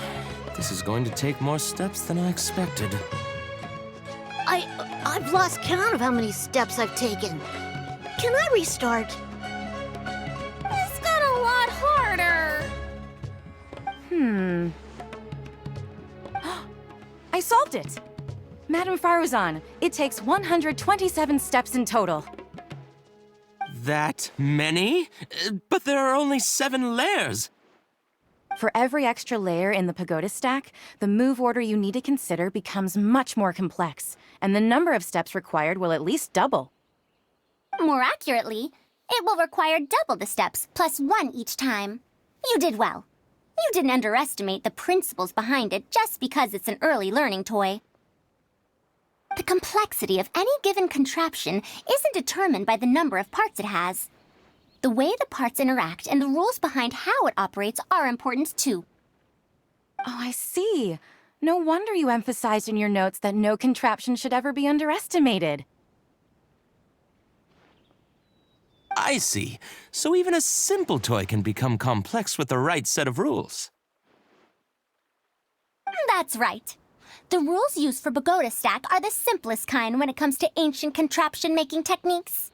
this is going to take more steps than I expected. I've lost count of how many steps I've taken. Can I restart? This got a lot harder. I solved it! Madam Faruzan, it takes 127 steps in total. That many? But there are only 7 layers. For every extra layer in the pagoda stack, the move order you need to consider becomes much more complex, and the number of steps required will at least double. More accurately, it will require double the steps, plus 1 each time. You did well. You didn't underestimate the principles behind it just because it's an early learning toy. The complexity of any given contraption isn't determined by the number of parts it has. The way the parts interact and the rules behind how it operates are important too. Oh, I see. No wonder you emphasized in your notes that no contraption should ever be underestimated. I see. So even a simple toy can become complex with the right set of rules. That's right. The rules used for Pagoda Stack are the simplest kind when it comes to ancient contraption-making techniques.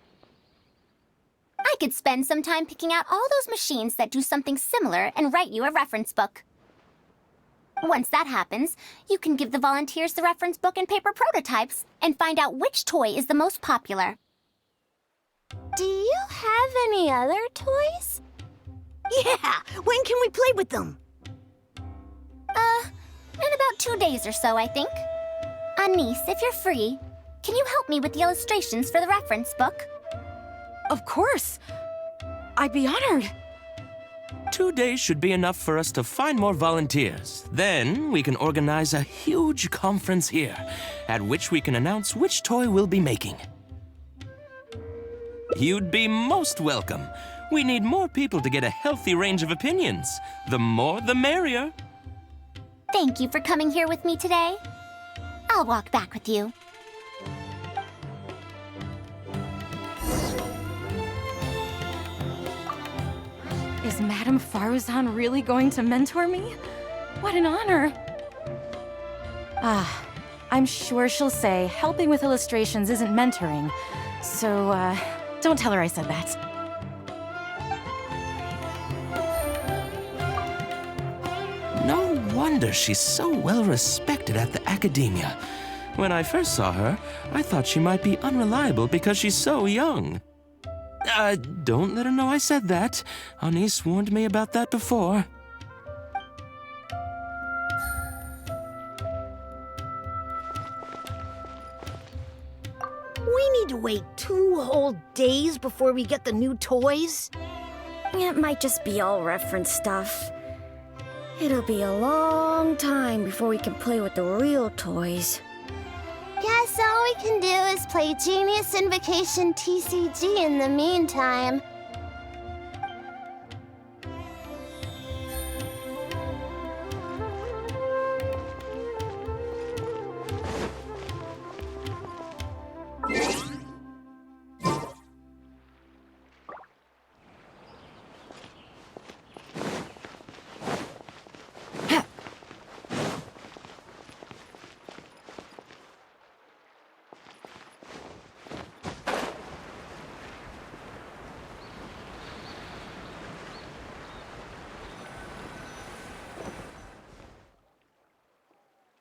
I could spend some time picking out all those machines that do something similar and write you a reference book. Once that happens, you can give the volunteers the reference book and paper prototypes and find out which toy is the most popular. Do you have any other toys? Yeah! When can we play with them? In about 2 days or so, I think. Anise, if you're free, can you help me with the illustrations for the reference book? Of course! I'd be honored. 2 days should be enough for us to find more volunteers. Then we can organize a huge conference here, at which we can announce which toy we'll be making. You'd be most welcome. We need more people to get a healthy range of opinions. The more, the merrier. Thank you for coming here with me today. I'll walk back with you. Is Madame Faruzan really going to mentor me? What an honor! I'm sure she'll say helping with illustrations isn't mentoring, so, don't tell her I said that. No wonder she's so well respected at the academia. When I first saw her, I thought she might be unreliable because she's so young. Don't let her know I said that. Anise warned me about that before. We need to wait 2 whole days before we get the new toys? It might just be all reference stuff. It'll be a long time before we can play with the real toys. Guess all we can do is play Genius Invocation TCG in the meantime.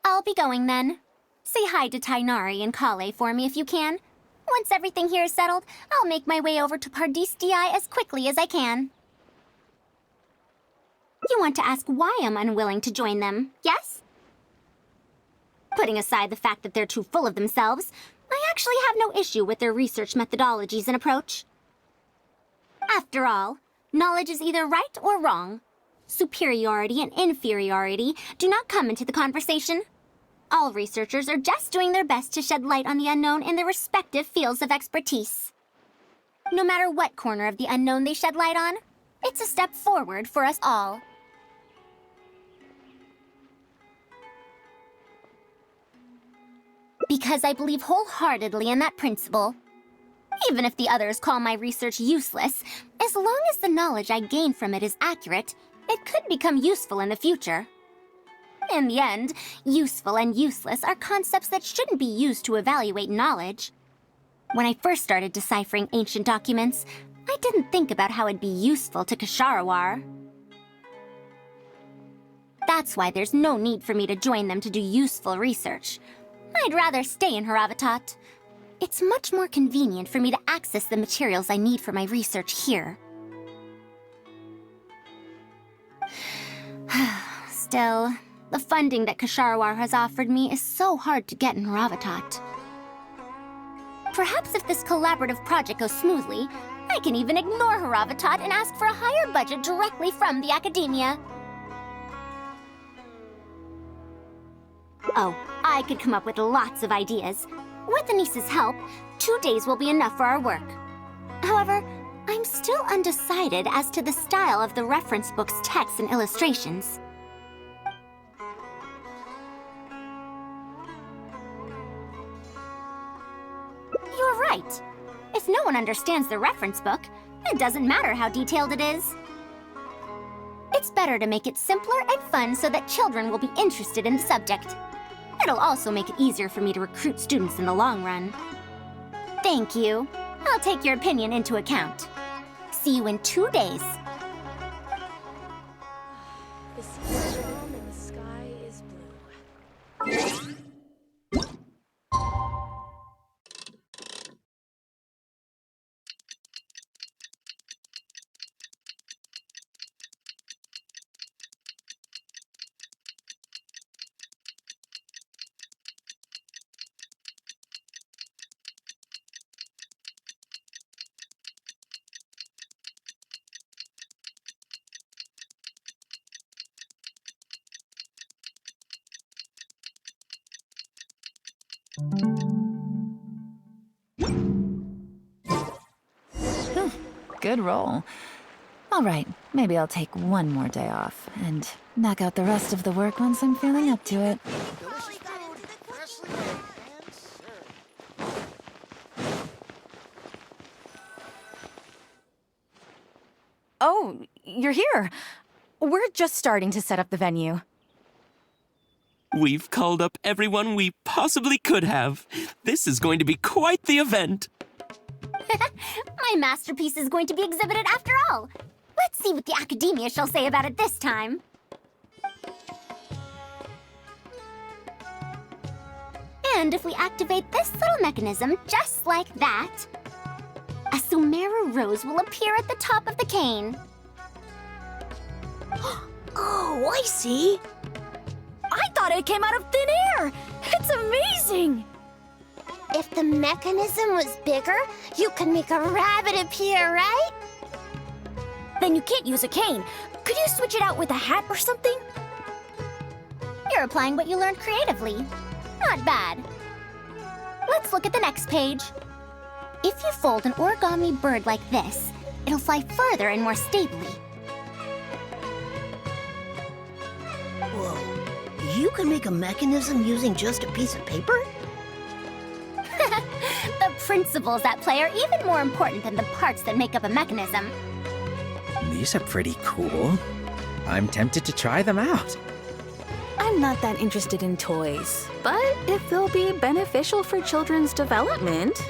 I'll be going then. Say hi to Tainari and Kale for me if you can. Once everything here is settled, I'll make my way over to Pardistii as quickly as I can. You want to ask why I'm unwilling to join them, yes? Putting aside the fact that they're too full of themselves, I actually have no issue with their research methodologies and approach. After all, knowledge is either right or wrong. Superiority and inferiority do not come into the conversation. All researchers are just doing their best to shed light on the unknown in their respective fields of expertise. No matter what corner of the unknown they shed light on, it's a step forward for us all. Because I believe wholeheartedly in that principle. Even if the others call my research useless, as long as the knowledge I gain from it is accurate, it could become useful in the future. In the end, useful and useless are concepts that shouldn't be used to evaluate knowledge. When I first started deciphering ancient documents, I didn't think about how it'd be useful to Ksharawar. That's why there's no need for me to join them to do useful research. I'd rather stay in Haravatat. It's much more convenient for me to access the materials I need for my research here. Still, the funding that Ksharawar has offered me is so hard to get in Haravatat. Perhaps if this collaborative project goes smoothly, I can even ignore Haravatat and ask for a higher budget directly from the academia. Oh, I could come up with lots of ideas. With Anis's help, 2 days will be enough for our work. However, I'm still undecided as to the style of the reference book's text and illustrations. You're right. If no one understands the reference book, it doesn't matter how detailed it is. It's better to make it simpler and fun so that children will be interested in the subject. It'll also make it easier for me to recruit students in the long run. Thank you. I'll take your opinion into account. See you in 2 days. The sea is calm and the sky is blue. Good roll. All right, maybe I'll take one more day off and knock out the rest of the work once I'm feeling up to it. Oh, you're here. We're just starting to set up the venue. We've called up everyone we possibly could have. This is going to be quite the event. My masterpiece is going to be exhibited after all. Let's see what the academia shall say about it this time. And if we activate this little mechanism just like that, a Sumeru rose will appear at the top of the cane. Oh, I see. I thought it came out of thin air! It's amazing! If the mechanism was bigger, you could make a rabbit appear, right? Then you can't use a cane. Could you switch it out with a hat or something? You're applying what you learned creatively. Not bad. Let's look at the next page. If you fold an origami bird like this, it'll fly further and more stably. Whoa, you can make a mechanism using just a piece of paper? The principles at play are even more important than the parts that make up a mechanism. These are pretty cool. I'm tempted to try them out. I'm not that interested in toys, but if they'll be beneficial for children's development...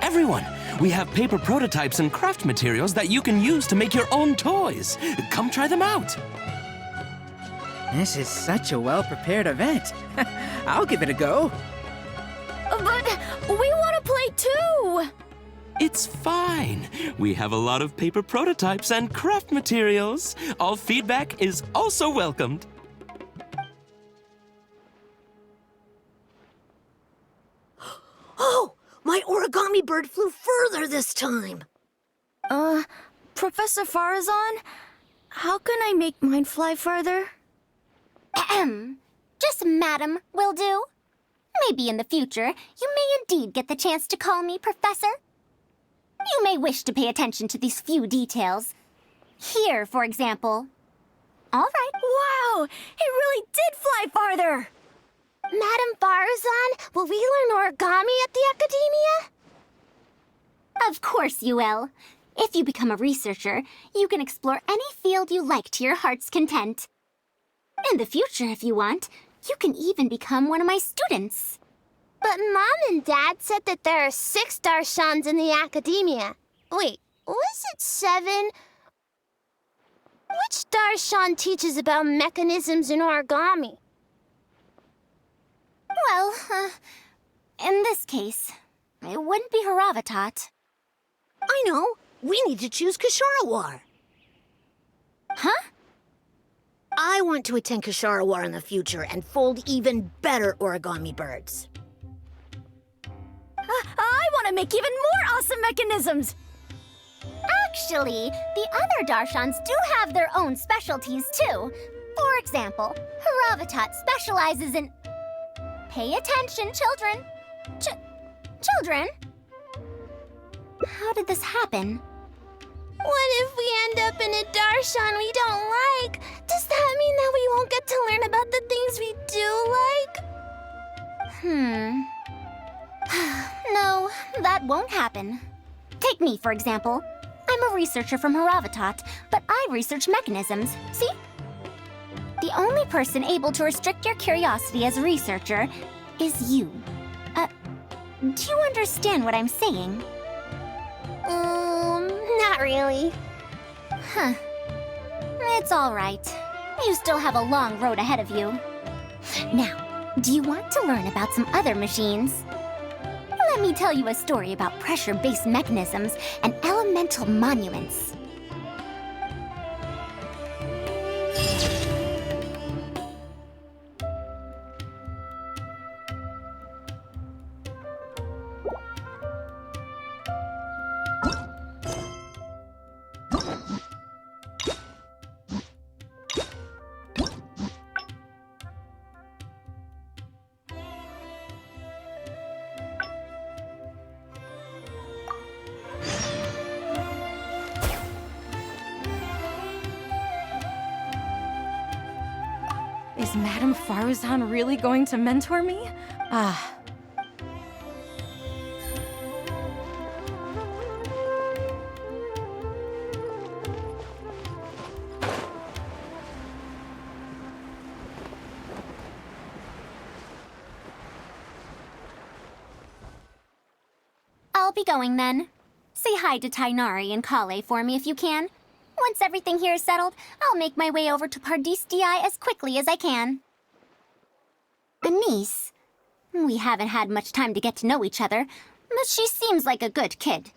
Everyone, we have paper prototypes and craft materials that you can use to make your own toys. Come try them out. This is such a well-prepared event. I'll give it a go. But we want to play too! It's fine. We have a lot of paper prototypes and craft materials. All feedback is also welcomed. Oh, my origami bird flew further this time. Professor Faruzan, how can I make mine fly further? Ahem. Just madam will do. Maybe in the future, you may indeed get the chance to call me Professor. You may wish to pay attention to these few details. Here, for example. All right. Wow! It really did fly farther! Madam Faruzan, will we learn origami at the academia? Of course you will. If you become a researcher, you can explore any field you like to your heart's content. In the future, if you want, you can even become one of my students. But Mom and Dad said that there are 6 darshans in the academia. Wait, was it 7? Which darshan teaches about mechanisms in origami? Well, in this case, it wouldn't be Haravatat. I know. We need to choose Kasharawar. Huh? I want to attend Kasharawar in the future and fold even better origami birds. I want to make even more awesome mechanisms! Actually, the other darshans do have their own specialties, too. For example, Haravatat specializes in... Pay attention, children. Children? How did this happen? What if we end up in a darshan we don't like? Does that mean that we won't get to learn about the things we do like? No, that won't happen. Take me, for example. I'm a researcher from Haravatat, but I research mechanisms, see? The only person able to restrict your curiosity as a researcher is you. Do you understand what I'm saying? Not really. Huh. It's all right. You still have a long road ahead of you. Now, do you want to learn about some other machines? Let me tell you a story about pressure-based mechanisms and elemental monuments. Is Madame Faruzan really going to mentor me? I'll be going then. Say hi to Tainari and Kale for me if you can. Once everything here is settled, I'll make my way over to Pardistii as quickly as I can. Anise. We haven't had much time to get to know each other, but she seems like a good kid.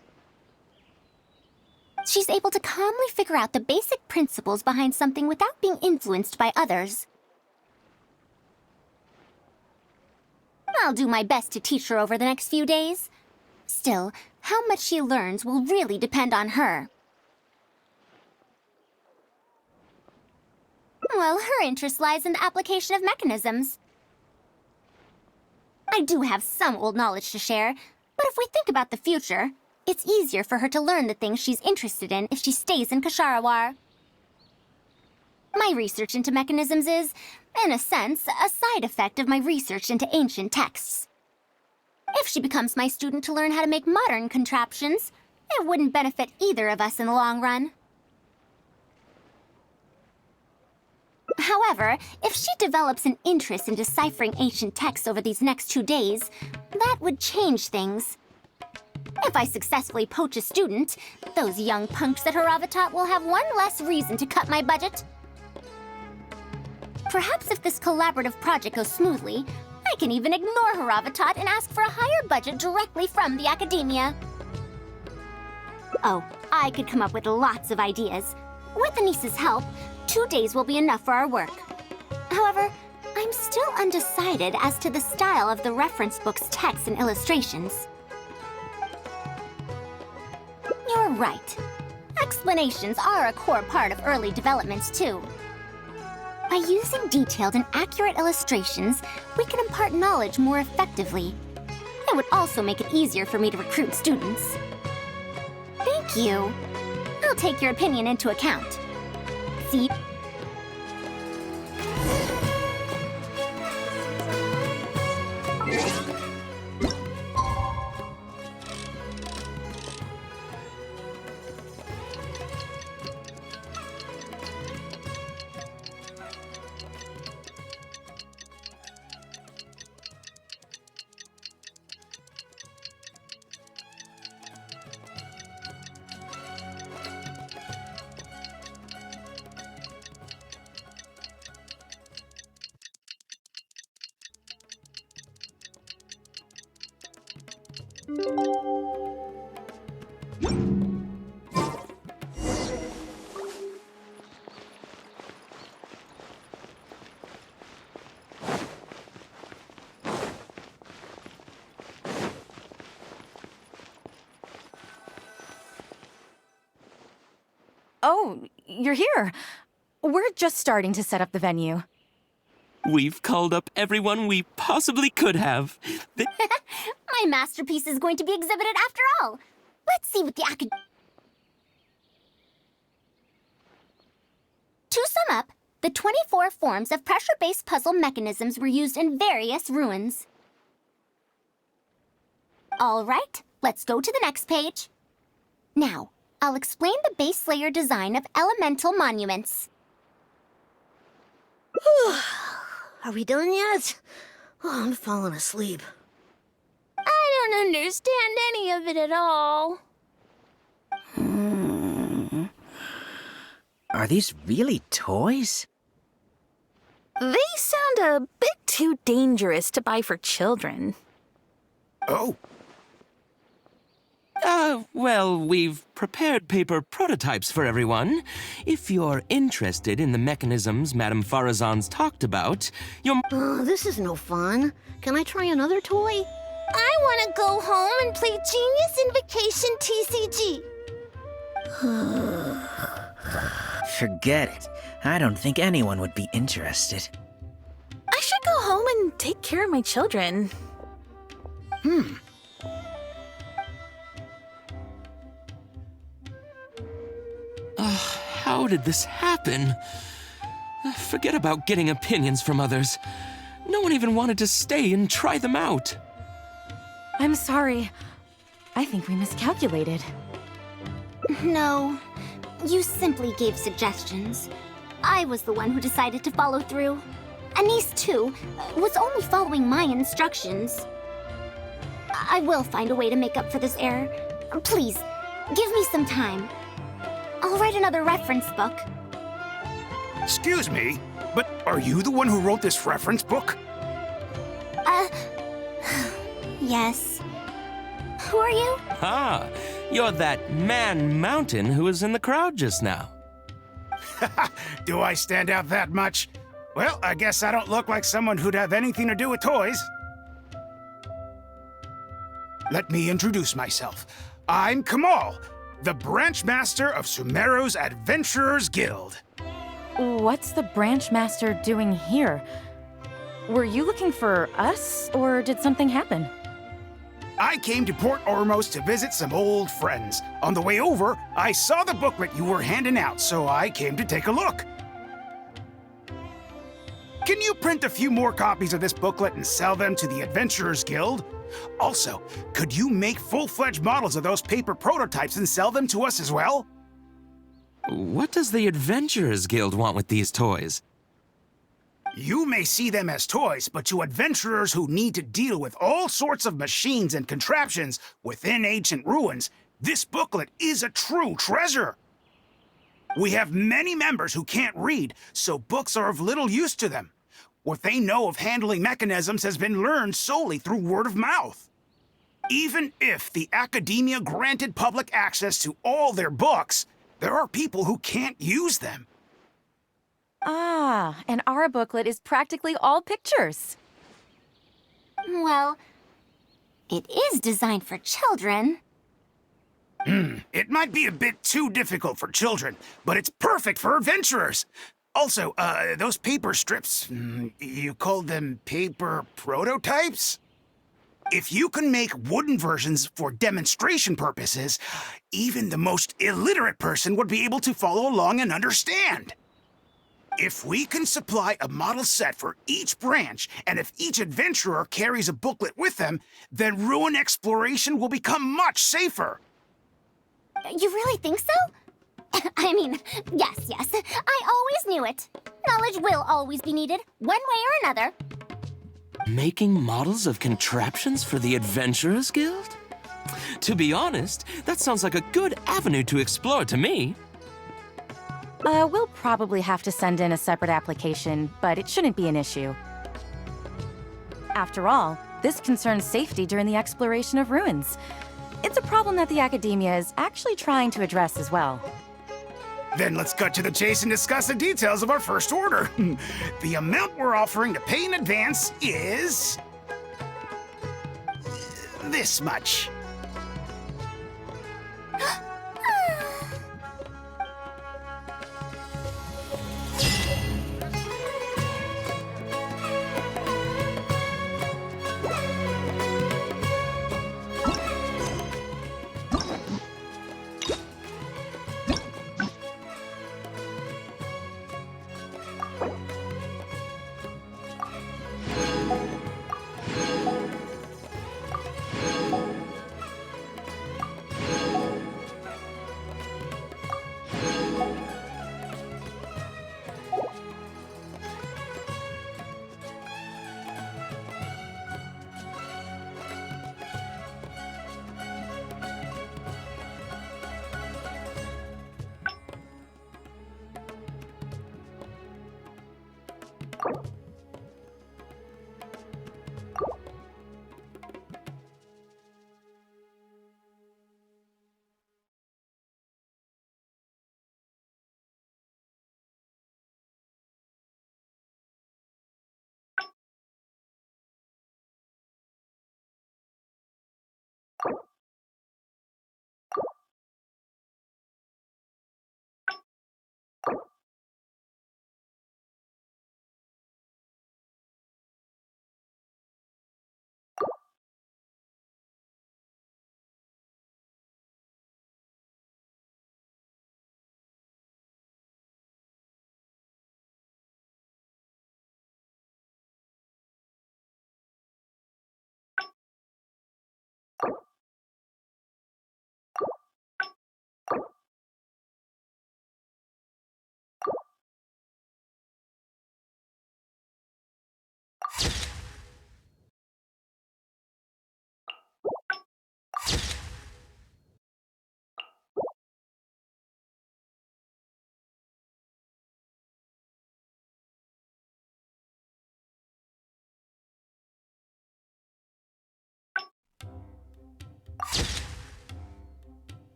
She's able to calmly figure out the basic principles behind something without being influenced by others. I'll do my best to teach her over the next few days. Still, how much she learns will really depend on her. Well, her interest lies in the application of mechanisms. I do have some old knowledge to share, but if we think about the future, it's easier for her to learn the things she's interested in if she stays in Kasharawar. My research into mechanisms is, in a sense, a side effect of my research into ancient texts. If she becomes my student to learn how to make modern contraptions, it wouldn't benefit either of us in the long run. However, if she develops an interest in deciphering ancient texts over these next 2 days, that would change things. If I successfully poach a student, those young punks at Haravatat will have one less reason to cut my budget. Perhaps if this collaborative project goes smoothly, I can even ignore Haravatat and ask for a higher budget directly from the academia. Oh, I could come up with lots of ideas. With Anise's help, 2 days will be enough for our work. However, I'm still undecided as to the style of the reference book's text and illustrations. You're right. Explanations are a core part of early developments, too. By using detailed and accurate illustrations, we can impart knowledge more effectively. It would also make it easier for me to recruit students. Thank you. I'll take your opinion into account. See? Oh, you're here. We're just starting to set up the venue. We've called up everyone we possibly could have. My masterpiece is going to be exhibited after all. Let's see what the To sum up, the 24 forms of pressure-based puzzle mechanisms were used in various ruins. All right, let's go to the next page. Now, I'll explain the base layer design of elemental monuments. Are we done yet? Oh, I'm falling asleep. I don't understand any of it at all. Are these really toys? They sound a bit too dangerous to buy for children. Oh. Well, we've prepared paper prototypes for everyone. If you're interested in the mechanisms Madame Faruzan's talked about, you're... Oh, this is no fun. Can I try another toy? I want to go home and play Genius Invocation TCG. Forget it. I don't think anyone would be interested. I should go home and take care of my children. How did this happen? Forget about getting opinions from others. No one even wanted to stay and try them out. I'm sorry. I think we miscalculated. No, you simply gave suggestions. I was the one who decided to follow through. Anise, too, was only following my instructions. I will find a way to make up for this error. Please, give me some time. I'll write another reference book. Excuse me, but are you the one who wrote this reference book? Yes. Who are you? Ah, you're that man mountain who was in the crowd just now. Do I stand out that much? Well, I guess I don't look like someone who'd have anything to do with toys. Let me introduce myself. I'm Kamal, the branch master of Sumeru's Adventurers Guild. What's the branch master doing here? Were you looking for us, or did something happen? I came to Port Ormos to visit some old friends. On the way over, I saw the booklet you were handing out, so I came to take a look. Can you print a few more copies of this booklet and sell them to the Adventurers Guild? Also, could you make full-fledged models of those paper prototypes and sell them to us as well? What does the Adventurers Guild want with these toys? You may see them as toys, but to adventurers who need to deal with all sorts of machines and contraptions within ancient ruins, this booklet is a true treasure. We have many members who can't read, so books are of little use to them. What they know of handling mechanisms has been learned solely through word of mouth. Even if the academia granted public access to all their books, there are people who can't use them. Ah, and our booklet is practically all pictures. Well, it is designed for children. It might be a bit too difficult for children, but it's perfect for adventurers. Also, those paper strips, you called them paper prototypes? If you can make wooden versions for demonstration purposes, even the most illiterate person would be able to follow along and understand. If we can supply a model set for each branch, and if each adventurer carries a booklet with them, then ruin exploration will become much safer. You really think so? I mean, yes. I always knew it. Knowledge will always be needed, one way or another. Making models of contraptions for the Adventurers Guild? To be honest, that sounds like a good avenue to explore to me. We'll probably have to send in a separate application, but it shouldn't be an issue. After all, this concerns safety during the exploration of ruins. It's a problem that the academia is actually trying to address as well. Then let's cut to the chase and discuss the details of our first order. The amount we're offering to pay in advance is... this much.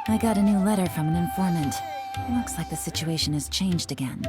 I got a new letter from an informant. Looks like the situation has changed again.